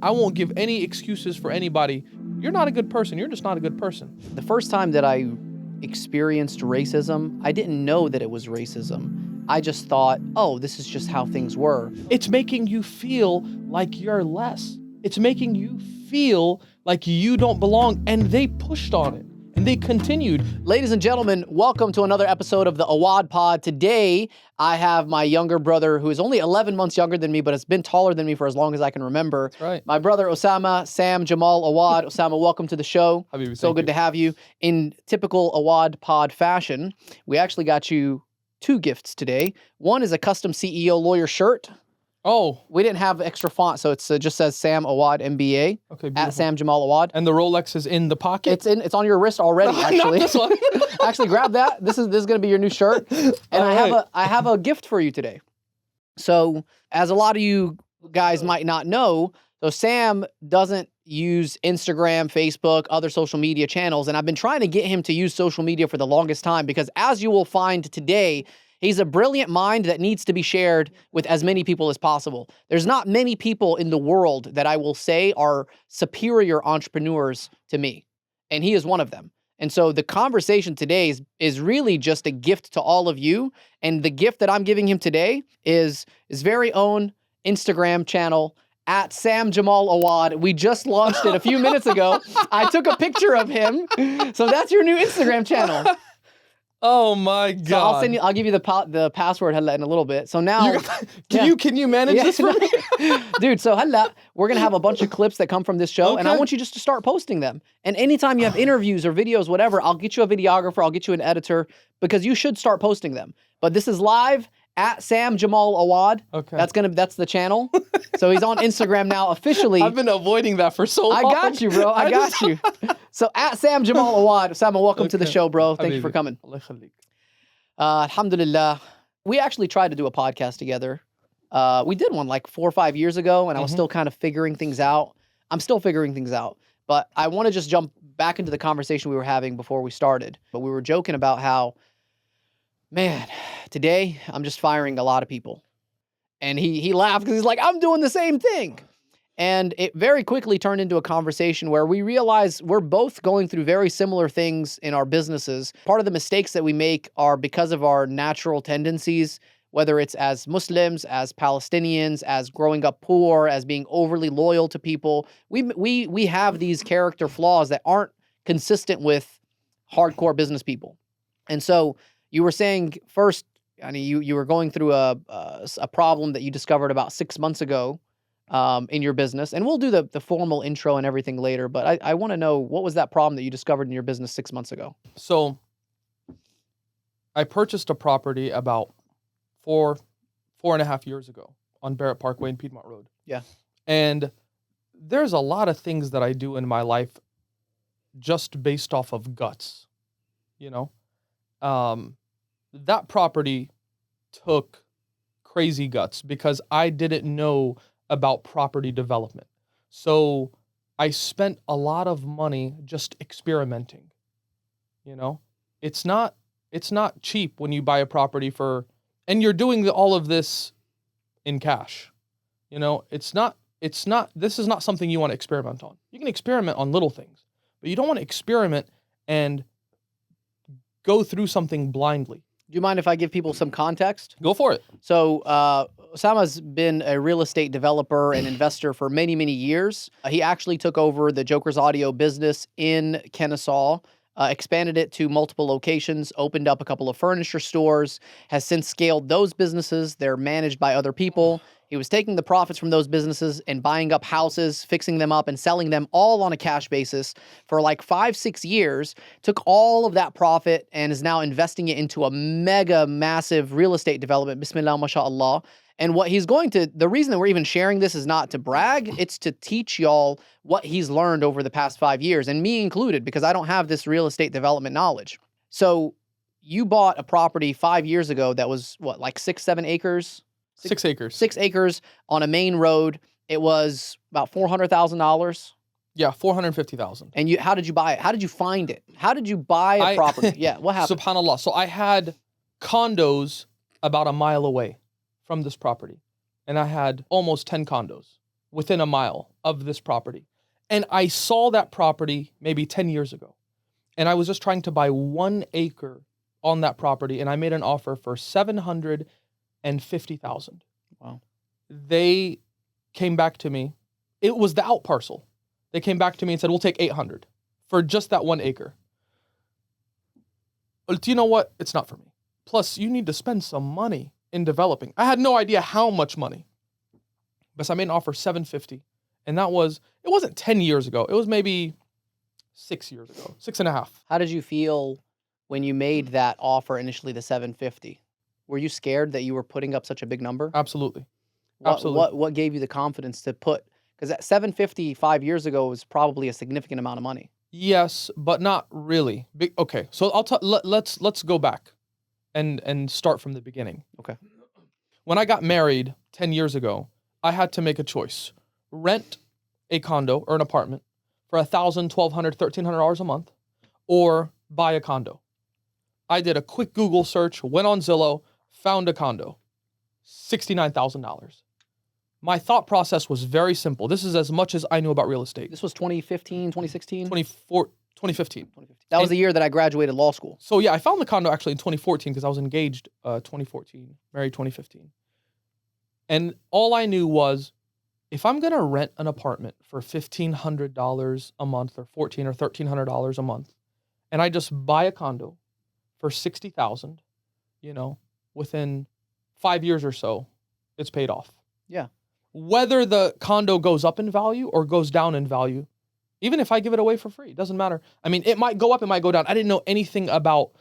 I won't give any excuses for anybody. You're not a good person. You're just not a good person. The first time that I experienced racism, I didn't know that it was racism. I just thought, oh, this is just how things were. It's making you feel like you're less. It's making you feel like you don't belong. And they pushed on it. And they continued. Ladies and gentlemen, welcome to another episode of the Awad Pod. Today, I have my younger brother who is only 11 months younger than me, but has been taller than me for as long as I can remember. That's right. My brother Osama, Sam Jamal Awad. Osama, welcome to the show. Habibi, so good to have you. In typical Awad Pod fashion, we actually got you two gifts today. One is a custom CEO lawyer shirt. Oh. We didn't have extra font, so it just says Sam Awad MBA. Okay, beautiful. At Sam Jamal Awad. And the Rolex is in the pocket? It's on your wrist already, actually. Not this one. Actually, grab that. This is going to be your new shirt. And I have a gift for you today. So, as a lot of you guys might not know, so Sam doesn't use Instagram, Facebook, other social media channels, and I've been trying to get him to use social media for the longest time because, as you will find today, he's a brilliant mind that needs to be shared with as many people as possible. There's not many people in the world that I will say are superior entrepreneurs to me, and he is one of them. And so the conversation today is really just a gift to all of you, and the gift that I'm giving him today is his very own Instagram channel, at Sam Jamal Awad. We just launched it a few minutes ago. I took a picture of him, so that's your new Instagram channel. Oh my God! So I'll give you the password in a little bit. So now, can you manage this for me, dude? So we're gonna have a bunch of clips that come from this show, and I want you just to start posting them. And anytime you have interviews or videos, whatever, I'll get you a videographer, I'll get you an editor, because you should start posting them. But this is live at Sam Jamal Awad. Okay, that's the channel. So he's on Instagram now officially. I've been avoiding that for so long. I got you, bro. I got you. So at Sam Jamal Awad. Osama, welcome to the show, bro. Thank you for coming. Alhamdulillah. We actually tried to do a podcast together. We did one like 4 or 5 years ago, and I was still kind of figuring things out. I'm still figuring things out. But I want to just jump back into the conversation we were having before we started. But we were joking about how, man, today I'm just firing a lot of people. And he laughed because he's like, I'm doing the same thing. And it very quickly turned into a conversation where we realized we're both going through very similar things in our businesses. Part of the mistakes that we make are because of our natural tendencies, whether it's as Muslims, as Palestinians, as growing up poor, as being overly loyal to people. We have these character flaws that aren't consistent with hardcore business people. And so you were saying first, I mean, you were going through a problem that you discovered about 6 months ago in your business. And we'll do the formal intro and everything later. But I want to know, what was that problem that you discovered in your business 6 months ago? So I purchased a property about 4.5 years ago on Barrett Parkway and Piedmont Road. Yeah. And there's a lot of things that I do in my life just based off of guts, you know? That property took crazy guts because I didn't know about property development. So I spent a lot of money just experimenting. You know, it's not cheap when you buy a property and you're doing all of this in cash. You know, this is not something you want to experiment on. You can experiment on little things, but you don't want to experiment and go through something blindly. Do you mind if I give people some context? Go for it. So Osama's been a real estate developer and investor for many, many years. He actually took over the Joker's Audio business in Kennesaw, expanded it to multiple locations, opened up a couple of furniture stores, has since scaled those businesses. They're managed by other people. He was taking the profits from those businesses and buying up houses, fixing them up, and selling them all on a cash basis for like 5-6 years, took all of that profit and is now investing it into a mega massive real estate development. Bismillah, mashallah. And the reason that we're even sharing this is not to brag, it's to teach y'all what he's learned over the past 5 years, and me included, because I don't have this real estate development knowledge. So you bought a property 5 years ago that was what, like 6-7 acres? 6 acres. 6 acres on a main road. It was about $400,000. Yeah, $450,000. And how did you buy it? How did you find it? How did you buy a property? Yeah, what happened? SubhanAllah. So I had condos about a mile away from this property, and I had almost 10 condos within a mile of this property. And I saw that property maybe 10 years ago. And I was just trying to buy 1 acre on that property, and I made an offer for $750,000. Wow. They came back to me. It was the out parcel. They came back to me and said, we'll take 800 for just that 1 acre. But do you know what? It's not for me. Plus, you need to spend some money in developing. I had no idea how much money. But so I made an offer $750. And it wasn't 10 years ago. It was maybe 6 years ago, 6.5. How did you feel when you made that offer initially, the 750? Were you scared that you were putting up such a big number? Absolutely. What gave you the confidence to put, because that 750 5 years ago was probably a significant amount of money. Yes, but not really. Okay, so let's go back and start from the beginning. Okay. When I got married 10 years ago, I had to make a choice. Rent a condo or an apartment for $1,000, $1,200, $1,300 a month, or buy a condo. I did a quick Google search, went on Zillow, found a condo, $69,000. My thought process was very simple. This is as much as I knew about real estate. This was 2015, 2016? 2015. That was the year that I graduated law school. So yeah, I found the condo actually in 2014 because I was engaged 2014, married 2015. And all I knew was, if I'm going to rent an apartment for $1,500 a month or $1,400 or $1,300 a month, and I just buy a condo for $60,000, within 5 years or so, it's paid off. Yeah. Whether the condo goes up in value or goes down in value, even if I give it away for free, it doesn't matter. I mean, it might go up, it might go down. I didn't know anything about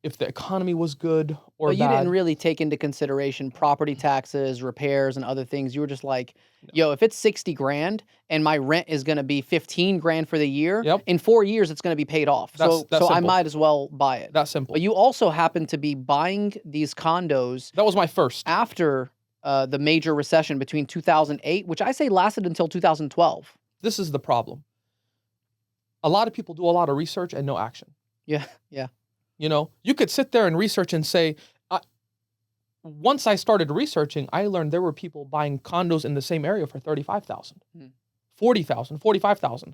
if the economy was good or bad. bad. You didn't really take into consideration property taxes, repairs, and other things. You were just like, yo, if it's 60 grand and my rent is going to be 15 grand for the year, in 4 years, it's going to be paid off. That's so I simple. might as well buy it. That's simple. But you also happen to be buying these condos. That was my first. After the major recession between 2008, which I say lasted until 2012. This is the problem. A lot of people do a lot of research and no action. Yeah, yeah. You could sit there and research and say, once I started researching, I learned there were people buying condos in the same area for $35,000, $40,000, $45,000.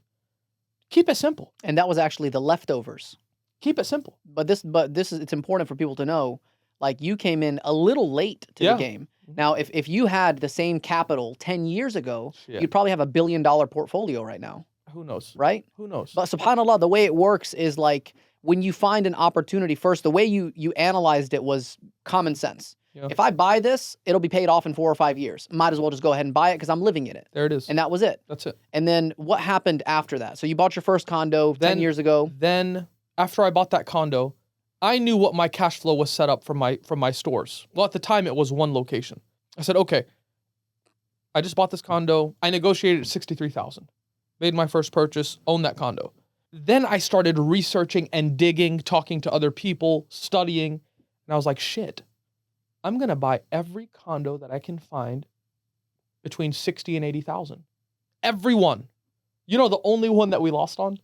Keep it simple. And that was actually the leftovers. Keep it simple. But it's important for people to know, like, you came in a little late to the game. Now, if you had the same capital 10 years ago, you'd probably have $1 billion portfolio right now. Who knows? Right? Who knows? But subhanAllah, the way it works is like, when you find an opportunity, first, the way you analyzed it was common sense. Yeah. If I buy this, it'll be paid off in 4 or 5 years. Might as well just go ahead and buy it because I'm living in it. There it is. And that was it. That's it. And then what happened after that? So you bought your first condo 10 years ago. Then after I bought that condo, I knew what my cash flow was set up from my stores. Well, at the time, it was one location. I said, okay, I just bought this condo. I negotiated $63,000. Made my first purchase, owned that condo. Then I started researching and digging, talking to other people, studying. And I was like, shit, I'm going to buy every condo that I can find between 60 and 80,000. Every one. The only one that we lost on?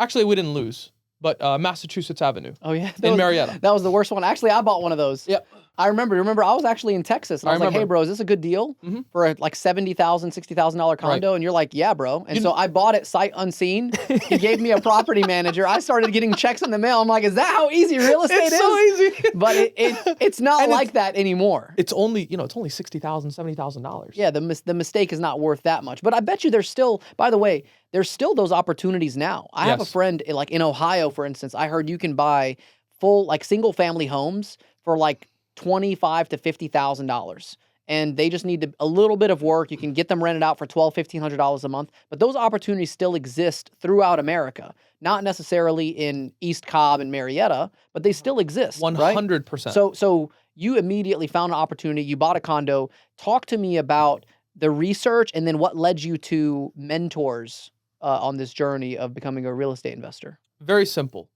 Actually, we didn't lose, but Massachusetts Avenue. Oh, yeah. In Marietta. That was the worst one. Actually, I bought one of those. Yep. I remember I was actually in Texas, and I was like, hey, bro, is this a good deal for a like $70,000, $60,000 condo? Right. And you're like, yeah, bro. And so I bought it sight unseen. He gave me a property manager. I started getting checks in the mail. I'm like, is that how easy real estate is? It's so easy. But it's not like that anymore. It's only $60,000, $70,000. Yeah, the mistake is not worth that much. But I bet you there's still, by the way, there's still those opportunities now. I have a friend, like in Ohio, for instance, I heard you can buy full, like, single family homes for like $25,000 to $50,000, and they just need a little bit of work. You can get them rented out for $1,200, $1,500 a month, but those opportunities still exist throughout America. Not necessarily in East Cobb and Marietta, but they still exist. 100%. Right? So you immediately found an opportunity. You bought a condo. Talk to me about the research and then what led you to mentors on this journey of becoming a real estate investor. Very simple.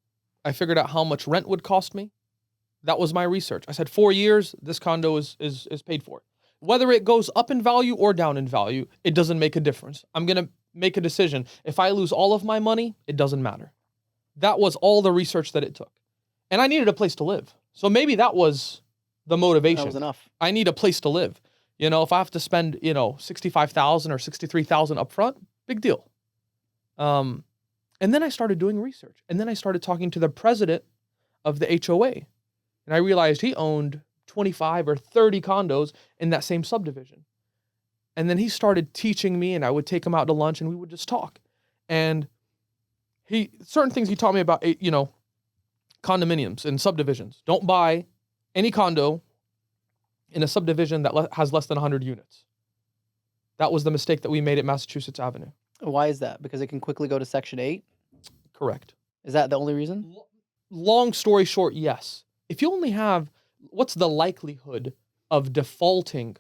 I figured out how much rent would cost me. That was my research. I said 4 years, this condo is paid for. Whether it goes up in value or down in value, it doesn't make a difference. I'm going to make a decision. If I lose all of my money, it doesn't matter. That was all the research that it took. And I needed a place to live. So maybe that was the motivation. That was enough. I need a place to live. You know, if I have to spend, 65,000 or 63,000 upfront, big deal. And then I started doing research. And then I started talking to the president of the HOA. And I realized he owned 25 or 30 condos in that same subdivision. And then he started teaching me, and I would take him out to lunch and we would just talk. And certain things he taught me about, condominiums and subdivisions. Don't buy any condo in a subdivision that has less than 100 units. That was the mistake that we made at Massachusetts Avenue. Why is that? Because it can quickly go to Section 8? Correct. Is that the only reason? Long story short, yes. If you only have, what's the likelihood of defaulting,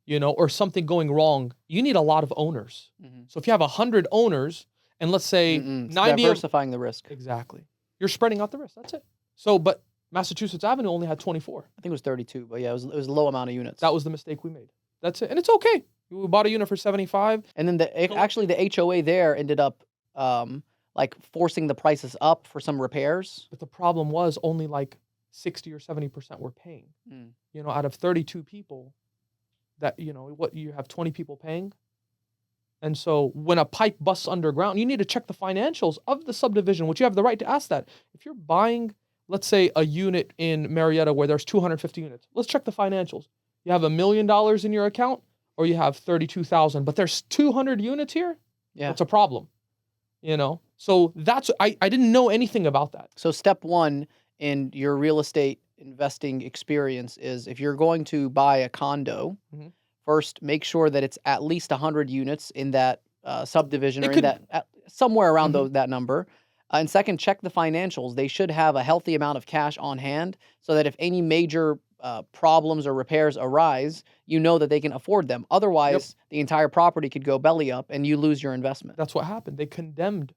or something going wrong? You need a lot of owners. Mm-hmm. So if you have 100 owners, and let's say 90 diversifying the risk. Exactly. You're spreading out the risk. That's it. So, but Massachusetts Avenue only had 24. I think it was 32, but yeah, it was a low amount of units. That was the mistake we made. That's it. And it's okay. We bought a unit for 75. And then actually the HOA there ended up like forcing the prices up for some repairs. But the problem was only like 60 or 70% were paying. Out of 32 people, that, you have 20 people paying. And so when a pipe busts underground, you need to check the financials of the subdivision, which you have the right to ask that. If you're buying, let's say, a unit in Marietta where there's 250 units, let's check the financials. You have $1 million in your account, or you have 32,000, but there's 200 units here? Yeah. That's a problem, So I didn't know anything about that. So step one in your real estate investing experience is, if you're going to buy a condo, first make sure that it's at least 100 units in that subdivision, somewhere around that number. And second, check the financials. They should have a healthy amount of cash on hand so that if any major problems or repairs arise, you know that they can afford them. Otherwise, the entire property could go belly up and you lose your investment. That's what happened. They condemned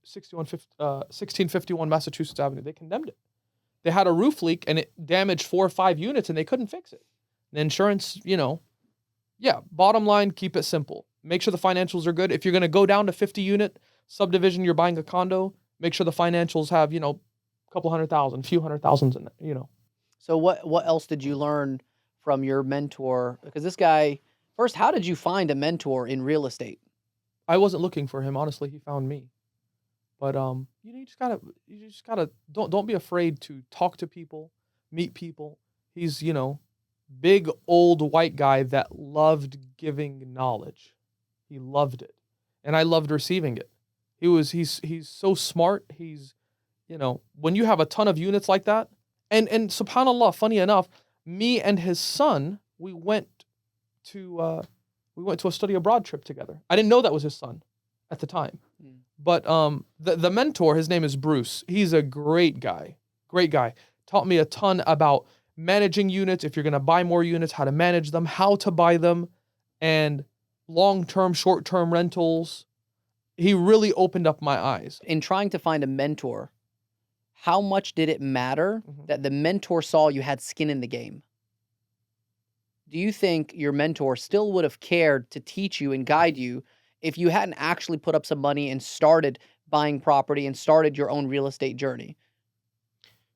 1651 Massachusetts Avenue. They condemned it. They had a roof leak and it damaged 4 or 5 units and they couldn't fix it. The insurance, bottom line, keep it simple. Make sure the financials are good. If you're going to go down to 50 unit subdivision, you're buying a condo, make sure the financials have, a couple $100,000, few $100,000s in it, So what else did you learn from your mentor? Because this guy, first, how did you find a mentor in real estate? I wasn't looking for him. Honestly, he found me. But, you just gotta, don't be afraid to talk to people, meet people. He's, big old white guy that loved giving knowledge. He loved it. And I loved receiving it. He's so smart. He's, when you have a ton of units like that, and subhanAllah, funny enough, me and his son, we went to a study abroad trip together. I didn't know that was his son at the time. But the mentor, his name is Bruce. He's a great guy. Taught me a ton about managing units, if you're going to buy more units, how to manage them, how to buy them, and long-term, short-term rentals. He really opened up my eyes. In trying to find a mentor, how much did it matter that the mentor saw you had skin in the game? Do you think your mentor still would have cared to teach you and guide you if you hadn't actually put up some money and started buying property and started your own real estate journey?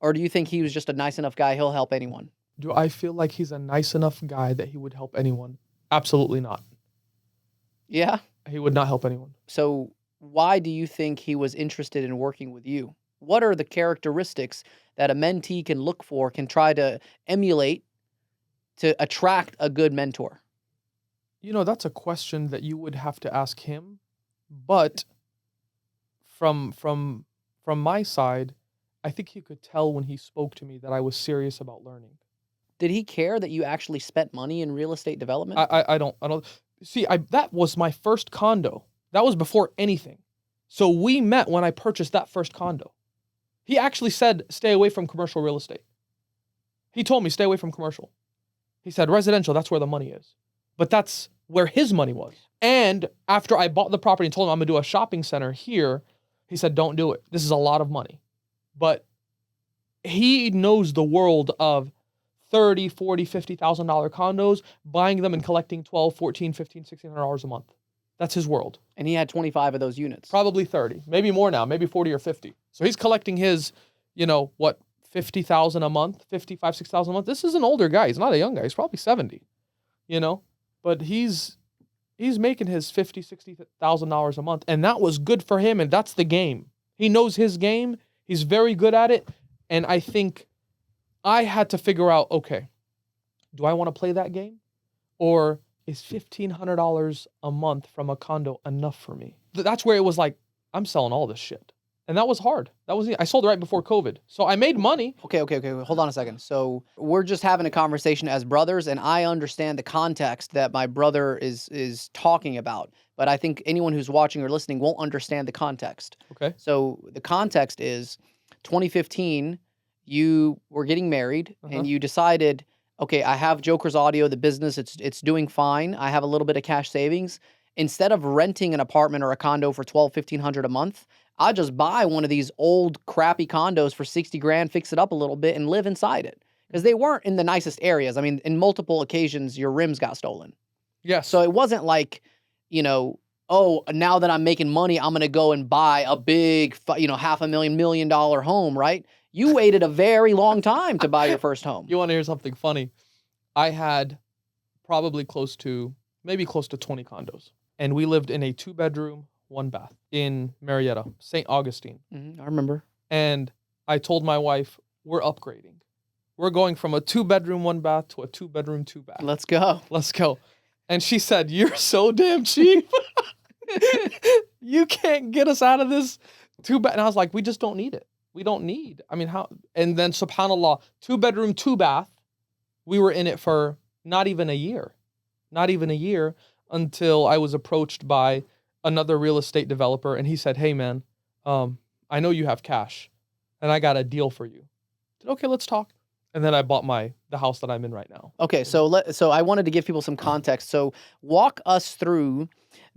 Or do you think he was just a nice enough guy, he'll help anyone? Do I feel like he's a nice enough guy that he would help anyone? Absolutely not. Yeah? He would not help anyone. So why do you think he was interested in working with you? What are the characteristics that a mentee can look for, can try to emulate to attract a good mentor? That's a question that you would have to ask him. But from my side, I think he could tell when he spoke to me that I was serious about learning. Did he care that you actually spent money in real estate development? I don't see. That was my first condo. That was before anything. So we met when I purchased that first condo. He actually said, stay away from commercial real estate. He told me, stay away from commercial. He said, residential, that's where the money is. But that's where his money was. And after I bought the property and told him I'm going to do a shopping center here, he said, don't do it. This is a lot of money. But he knows the world of $30,000, $40,000, $50,000 condos, buying them and collecting $1,200, $1,400, $1,500, $1,600 a month. That's his world. And he had 25 of those units. Probably 30, maybe more now, maybe 40 or 50. So he's collecting his, $50,000 a month, $55,000, $60,000 a month. This is an older guy. He's not a young guy. He's probably 70, but he's making his $50,000-$60,000 a month, and that was good for him, and that's the game. He knows his game. He's very good at it, and I think I had to figure out, okay, do I want to play that game, or is $1,500 a month from a condo enough for me? That's where it was like, I'm selling all this shit. And that was hard. I sold it right before COVID. So I made money. Okay. Hold on a second. So we're just having a conversation as brothers, and I understand the context that my brother is talking about. But I think anyone who's watching or listening won't understand the context. Okay. So the context is 2015, you were getting married, and you decided, okay, I have Joker's Audio, the business, it's doing fine. I have a little bit of cash savings. Instead of renting an apartment or a condo for $1,200-$1,500 a month, I just buy one of these old crappy condos for 60 grand, fix it up a little bit, and live inside it. Because they weren't in the nicest areas. I mean, in multiple occasions, your rims got stolen. Yes. So it wasn't like, oh, now that I'm making money, I'm going to go and buy a big, $500,000, $1 million home, right? You waited a very long time to buy your first home. You want to hear something funny? I had probably close to 20 condos. And we lived in a 2-bedroom, 1-bath in Marietta, St. Augustine. I remember. And I told my wife, we're upgrading. We're going from a 2-bedroom, 1-bath to a 2-bedroom, 2-bath. Let's go. Let's go. And she said, you're so damn cheap. You can't get us out of this 2-bath. And I was like, we just don't need it. We don't need. I mean, how? And then, subhanAllah, 2-bedroom, 2-bath. We were in it for not even a year. Not even a year until I was approached by another real estate developer. And he said, hey, man, I know you have cash. And I got a deal for you. I said, okay, let's talk. And then I bought the house that I'm in right now. Okay, so I wanted to give people some context. So walk us through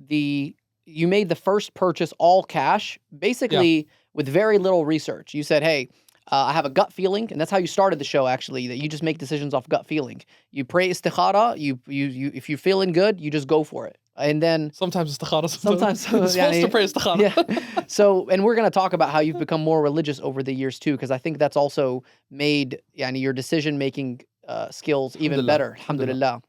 you made the first purchase all cash, basically with very little research. You said, hey, I have a gut feeling, and that's how you started the show, actually, that you just make decisions off gut feeling. You pray istikhara, if you're feeling good, you just go for it. And then sometimes istikhara. Sometimes it's supposed to pray istikhara. Yeah. So, and we're going to talk about how you've become more religious over the years too, because I think that's also made your decision-making skills even better. Alhamdulillah.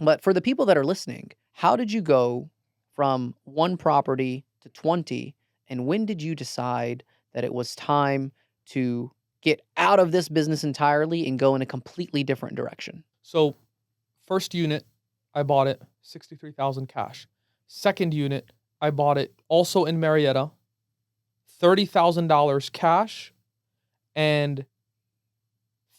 But for the people that are listening, how did you go from 1 property to 20, and when did you decide that it was time to get out of this business entirely and go in a completely different direction? So, first unit, I bought it $63,000 cash. Second unit, I bought it also in Marietta, $30,000 cash, and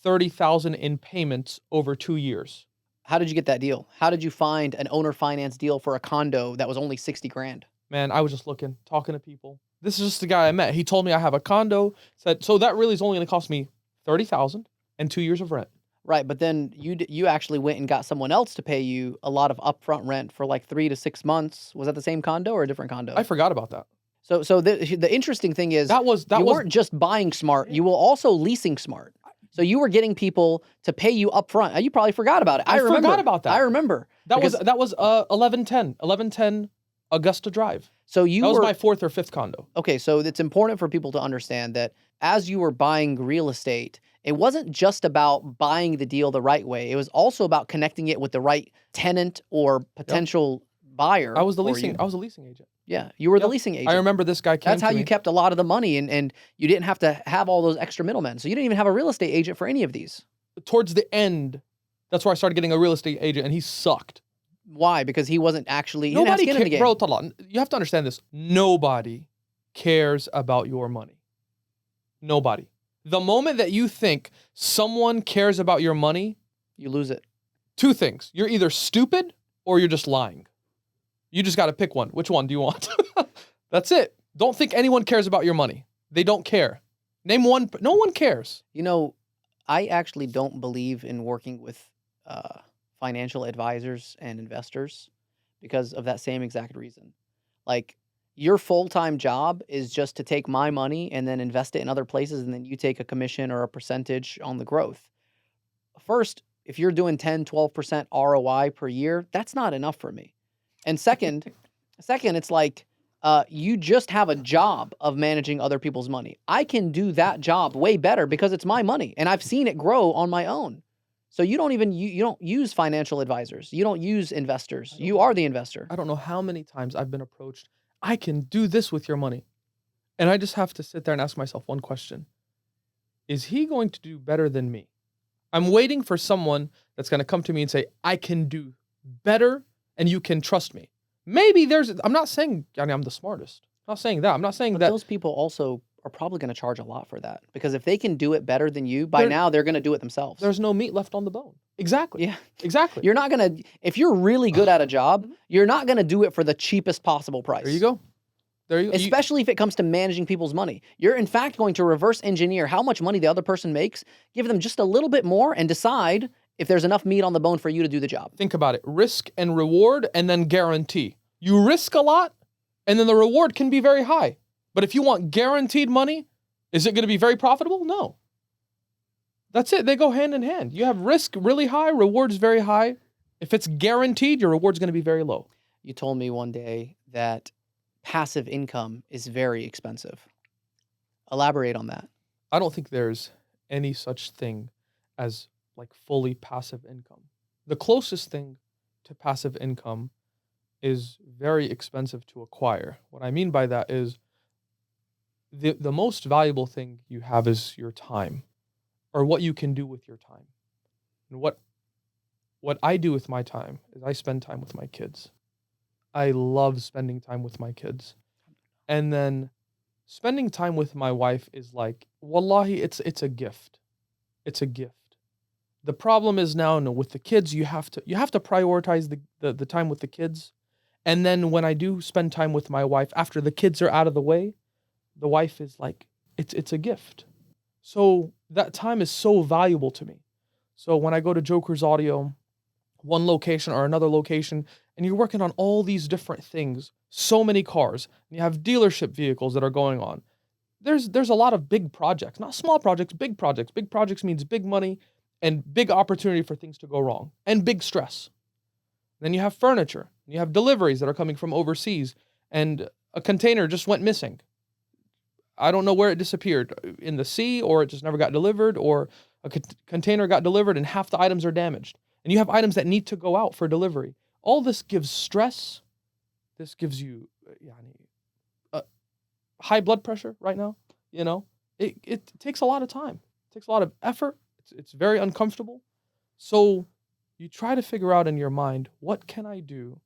$30,000 in payments over 2 years. How did you get that deal? How did you find an owner finance deal for a condo that was only 60 grand? Man, I was just talking to people. This is just the guy I met. He told me I have a condo. Said, so that really is only going to cost me $30,000 and 2 years of rent. Right, but then you actually went and got someone else to pay you a lot of upfront rent for like 3 to 6 months. Was that the same condo or a different condo? I forgot about that. So the interesting thing is you weren't just buying smart. You were also leasing smart. So you were getting people to pay you upfront. You probably forgot about it. I forgot about that. I remember. That was 1110 Augusta Drive. So that was my 4th or 5th condo. Okay, so it's important for people to understand that as you were buying real estate, it wasn't just about buying the deal the right way. It was also about connecting it with the right tenant or potential buyer. I was the leasing agent. Yeah, you were the leasing agent. I remember this guy came That's how you kept a lot of the money, and you didn't have to have all those extra middlemen. So you didn't even have a real estate agent for any of these. Towards the end, that's where I started getting a real estate agent, and he sucked. Why? Because he wasn't actually... Nobody cares. Bro, Talon, you have to understand this. Nobody cares about your money. Nobody. The moment that you think someone cares about your money... You lose it. 2 things. You're either stupid or you're just lying. You just got to pick one. Which one do you want? That's it. Don't think anyone cares about your money. They don't care. Name one. No one cares. I actually don't believe in working with financial advisors and investors because of that same exact reason. Like, your full-time job is just to take my money and then invest it in other places, and then you take a commission or a percentage on the growth. First, if you're doing 10, 12% ROI per year, that's not enough for me. And second, it's like you just have a job of managing other people's money. I can do that job way better because it's my money, and I've seen it grow on my own. So you don't even you don't use financial advisors. You don't use investors. I don't You are know. the investor. I don't know how many times I've been approached. I can do this with your money. And I just have to sit there and ask myself one question. Is he going to do better than me? I'm waiting for someone that's going to come to me and say, I can do better and you can trust me. Maybe I'm not saying I'm the smartest. I'm not saying that. I'm not saying But that those people also are probably going to charge a lot for that because if they can do it better than you, by There- now they're going to do it themselves. there's no meat left on the bone. Exactly. Yeah. Exactly. You're not going to, if you're really good at a job, Mhm. you're not going to do it for the cheapest possible price. There you go. There you go. Especially if it comes to managing people's money. You're in fact going to reverse engineer how much money the other person makes, give them just a little bit more, and decide if there's enough meat on the bone for you to do the job. Think about it. Risk and reward and then guarantee. You risk a lot and then the reward can be very high. But if you want guaranteed money, is it going to be very profitable? No. That's it. They go hand in hand. You have risk really high, rewards very high. If it's guaranteed, your reward's going to be very low. You told me one day that passive income is very expensive. Elaborate on that. I don't think there's any such thing as like fully passive income. The closest thing to passive income is very expensive to acquire. What I mean by that is the most valuable thing you have is your time or what you can do with your time. And what I do with my time is I spend time with my kids. I love spending time with my kids. And then spending time with my wife is like, wallahi, it's a gift. It's a gift. The problem is now, no, with the kids, you have to prioritize the time with the kids. And then when I do spend time with my wife, after the kids are out of the way, the wife is like, it's a gift. So that time is so valuable to me. So when I go to Joker's Audio, one location or another location, and you're working on all these different things, so many cars, and you have dealership vehicles that are going on. There's a lot of big projects, not small projects, big projects. Big projects means big money and big opportunity for things to go wrong and big stress. Then you have furniture, you have deliveries that are coming from overseas, and a container just went missing. I don't know where it disappeared, in the sea, or it just never got delivered, or a container got delivered and half the items are damaged. And you have items that need to go out for delivery. All this gives stress. This gives you high blood pressure right now. You know, it takes a lot of time. It takes a lot of effort. It's very uncomfortable. So you try to figure out in your mind, what can I do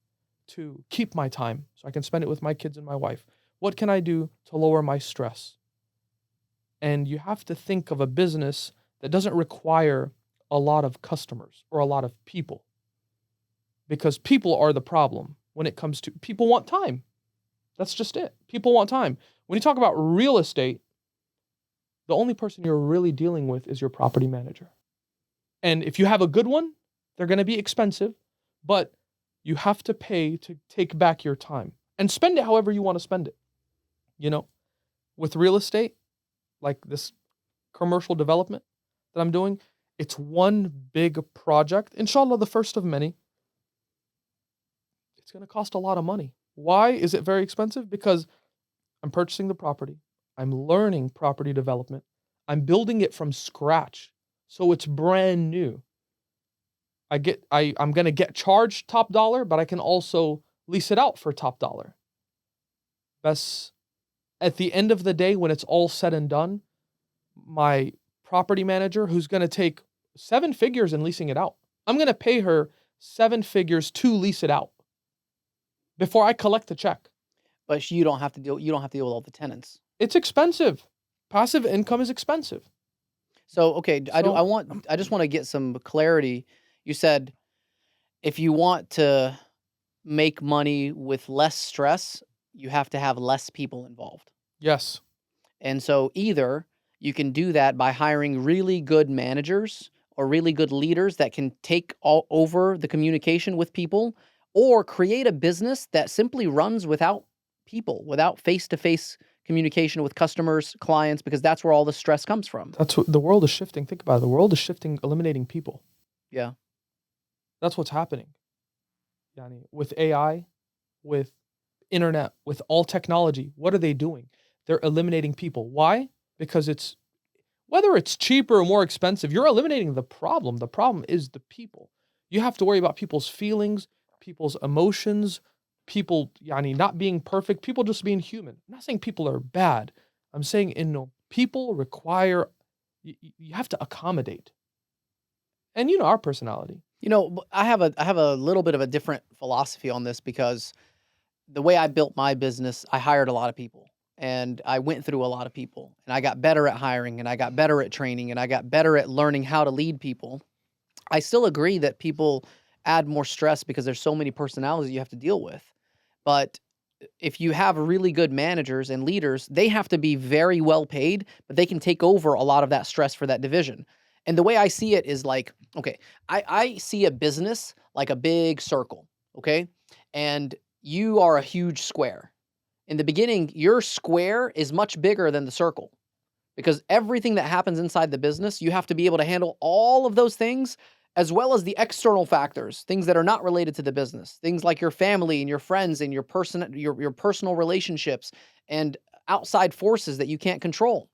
to keep my time so I can spend it with my kids and my wife? What can I do to lower my stress? And you have to think of a business that doesn't require a lot of customers or a lot of people, because people are the problem when it comes to people want time. That's just it. People want time. When you talk about real estate, the only person you're really dealing with is your property manager. And if you have a good one, they're going to be expensive, but you have to pay to take back your time and spend it however you want to spend it. You know, with real estate, like this commercial development that I'm doing, it's one big project, inshallah, the first of many. It's going to cost a lot of money. Why is it very expensive? Because I'm purchasing the property. I'm learning property development. I'm building it from scratch. So it's brand new. I'm going to get charged top dollar, but I can also lease it out for top dollar. Best at the end of the day, when it's all said and done, my property manager, who's going to take 7 figures in leasing it out, I'm going to pay her 7 figures to lease it out before I collect the check. But you don't have to deal with all the tenants. It's expensive. Passive income is expensive. So, okay, I just want to get some clarity. You said if you want to make money with less stress, you have to have less people involved. Yes. And so either you can do that by hiring really good managers or really good leaders that can take all over the communication with people, or create a business that simply runs without people, without face-to-face communication with customers, clients, because that's where all the stress comes from. That's what the world is shifting. Think about it. The world is shifting, eliminating people. Yeah. That's what's happening. Yani, with AI, with internet, with all technology, what are they doing? They're eliminating people. Why? Because Whether it's cheaper or more expensive, you're eliminating the problem. The problem is the people. You have to worry about people's feelings, people's emotions, people not being perfect, people just being human. I'm not saying people are bad. I'm saying people require you have to accommodate. And our personality. I have a little bit of a different philosophy on this because the way I built my business, I hired a lot of people and I went through a lot of people and I got better at hiring and I got better at training and I got better at learning how to lead people. I still agree that people add more stress because there's so many personalities you have to deal with. But if you have really good managers and leaders, they have to be very well paid, but they can take over a lot of that stress for that division. And the way I see it is like, okay, I see a business like a big circle, okay? And you are a huge square. In the beginning, your square is much bigger than the circle because everything that happens inside the business, you have to be able to handle all of those things as well as the external factors, things that are not related to the business, things like your family and your friends and your personal relationships and outside forces that you can't control.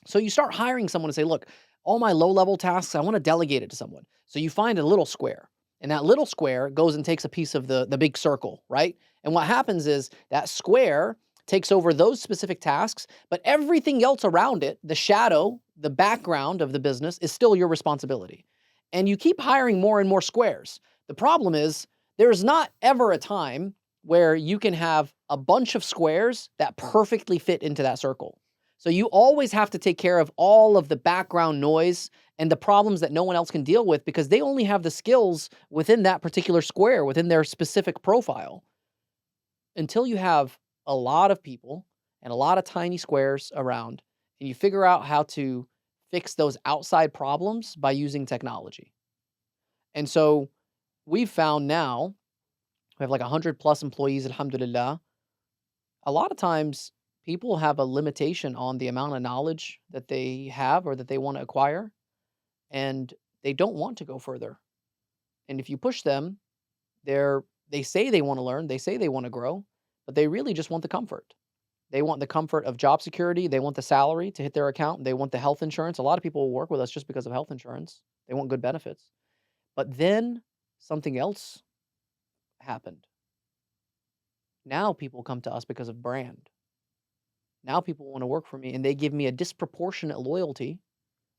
So you start hiring someone to say, look, all my low-level tasks, I want to delegate it to someone. So you find a little square, and that little square goes and takes a piece of the big circle, right? And what happens is that square takes over those specific tasks, but everything else around it, the shadow, the background of the business is still your responsibility. And you keep hiring more and more squares. The problem is there's not ever a time where you can have a bunch of squares that perfectly fit into that circle. So you always have to take care of all of the background noise and the problems that no one else can deal with because they only have the skills within that particular square, within their specific profile. Until you have a lot of people and a lot of tiny squares around, and you figure out how to fix those outside problems by using technology. And so we've found now, we have like 100 plus employees, alhamdulillah. A lot of times people have a limitation on the amount of knowledge that they have or that they want to acquire, and they don't want to go further. And if you push them, they say they want to learn, they say they want to grow, but they really just want the comfort. They want the comfort of job security. They want the salary to hit their account. They want the health insurance. A lot of people will work with us just because of health insurance. They want good benefits. But then something else happened. Now people come to us because of brand. Now people want to work for me and they give me a disproportionate loyalty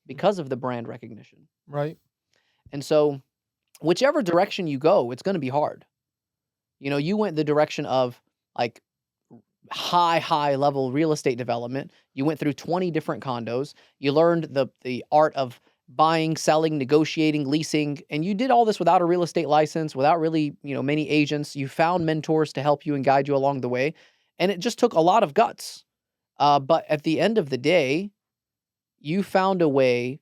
because of the brand recognition. Right. And so whichever direction you go, it's going to be hard. You went the direction of like high level real estate development. You went through 20 different condos. You learned the art of buying, selling, negotiating, leasing, and you did all this without a real estate license, without really, many agents. You found mentors to help you and guide you along the way, and it just took a lot of guts. But at the end of the day, you found a way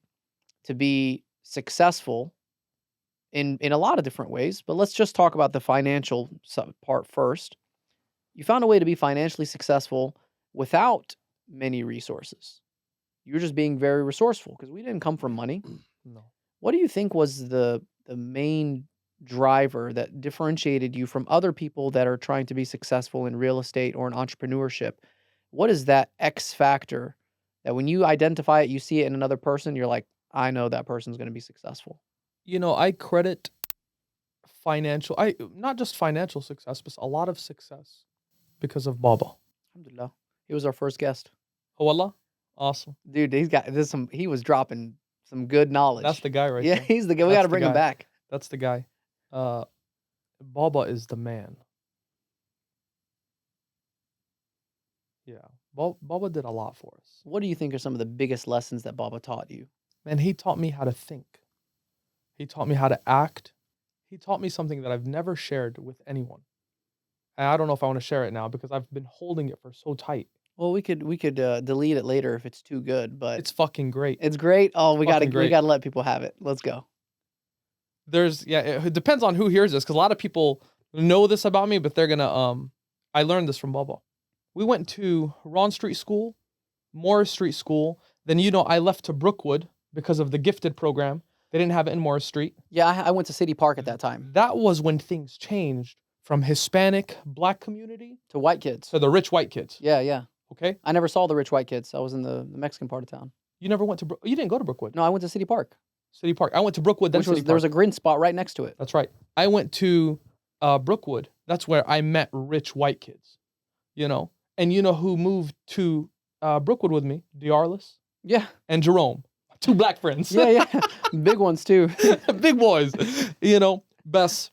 to be successful in a lot of different ways. But let's just talk about the financial part first. You found a way to be financially successful without many resources. You were just being very resourceful because we didn't come from money. No. What do you think was the main driver that differentiated you from other people that are trying to be successful in real estate or in entrepreneurship? What is that X factor that when you identify it, you see it in another person, you're like, I know that person's going to be successful? I credit not just financial success, but a lot of success because of Baba. Alhamdulillah. He was our first guest. Oh Allah, awesome. Dude, he was dropping some good knowledge. That's the guy right Yeah, there. he's the guy. We got to bring him back. That's the guy. Baba is the man. Yeah. Baba did a lot for us. What do you think are some of the biggest lessons that Baba taught you? Man, he taught me how to think. He taught me how to act. He taught me something that I've never shared with anyone. And I don't know if I want to share it now because I've been holding it for so tight. Well, we could delete it later if it's too good, but It's fucking great. it's great. Oh, we fucking great. gotta let people have it. Let's go. It depends on who hears this because a lot of people know this about me, but they're gonna I learned this from Bubba. We went to Ron Street School, Morris Street School. Then I left to Brookwood because of the gifted program. They didn't have it in Morris Street. Yeah, I went to City Park at that time. That was when things changed from Hispanic black community To white kids. to the rich white kids. Yeah. Okay? I never saw the rich white kids. I was in the Mexican part of town. You never went to you didn't go to Brookwood. No, I went to City Park. City Park. I went to Brookwood, then Which City was Park. there was a green spot right next to it. That's right. I went to Brookwood. That's where I met rich white kids, you know. And you know who moved to Brookwood with me? Diarlis Yeah. and Jerome, 2 black friends. Yeah. Big ones too. Big boys. You know, Bess,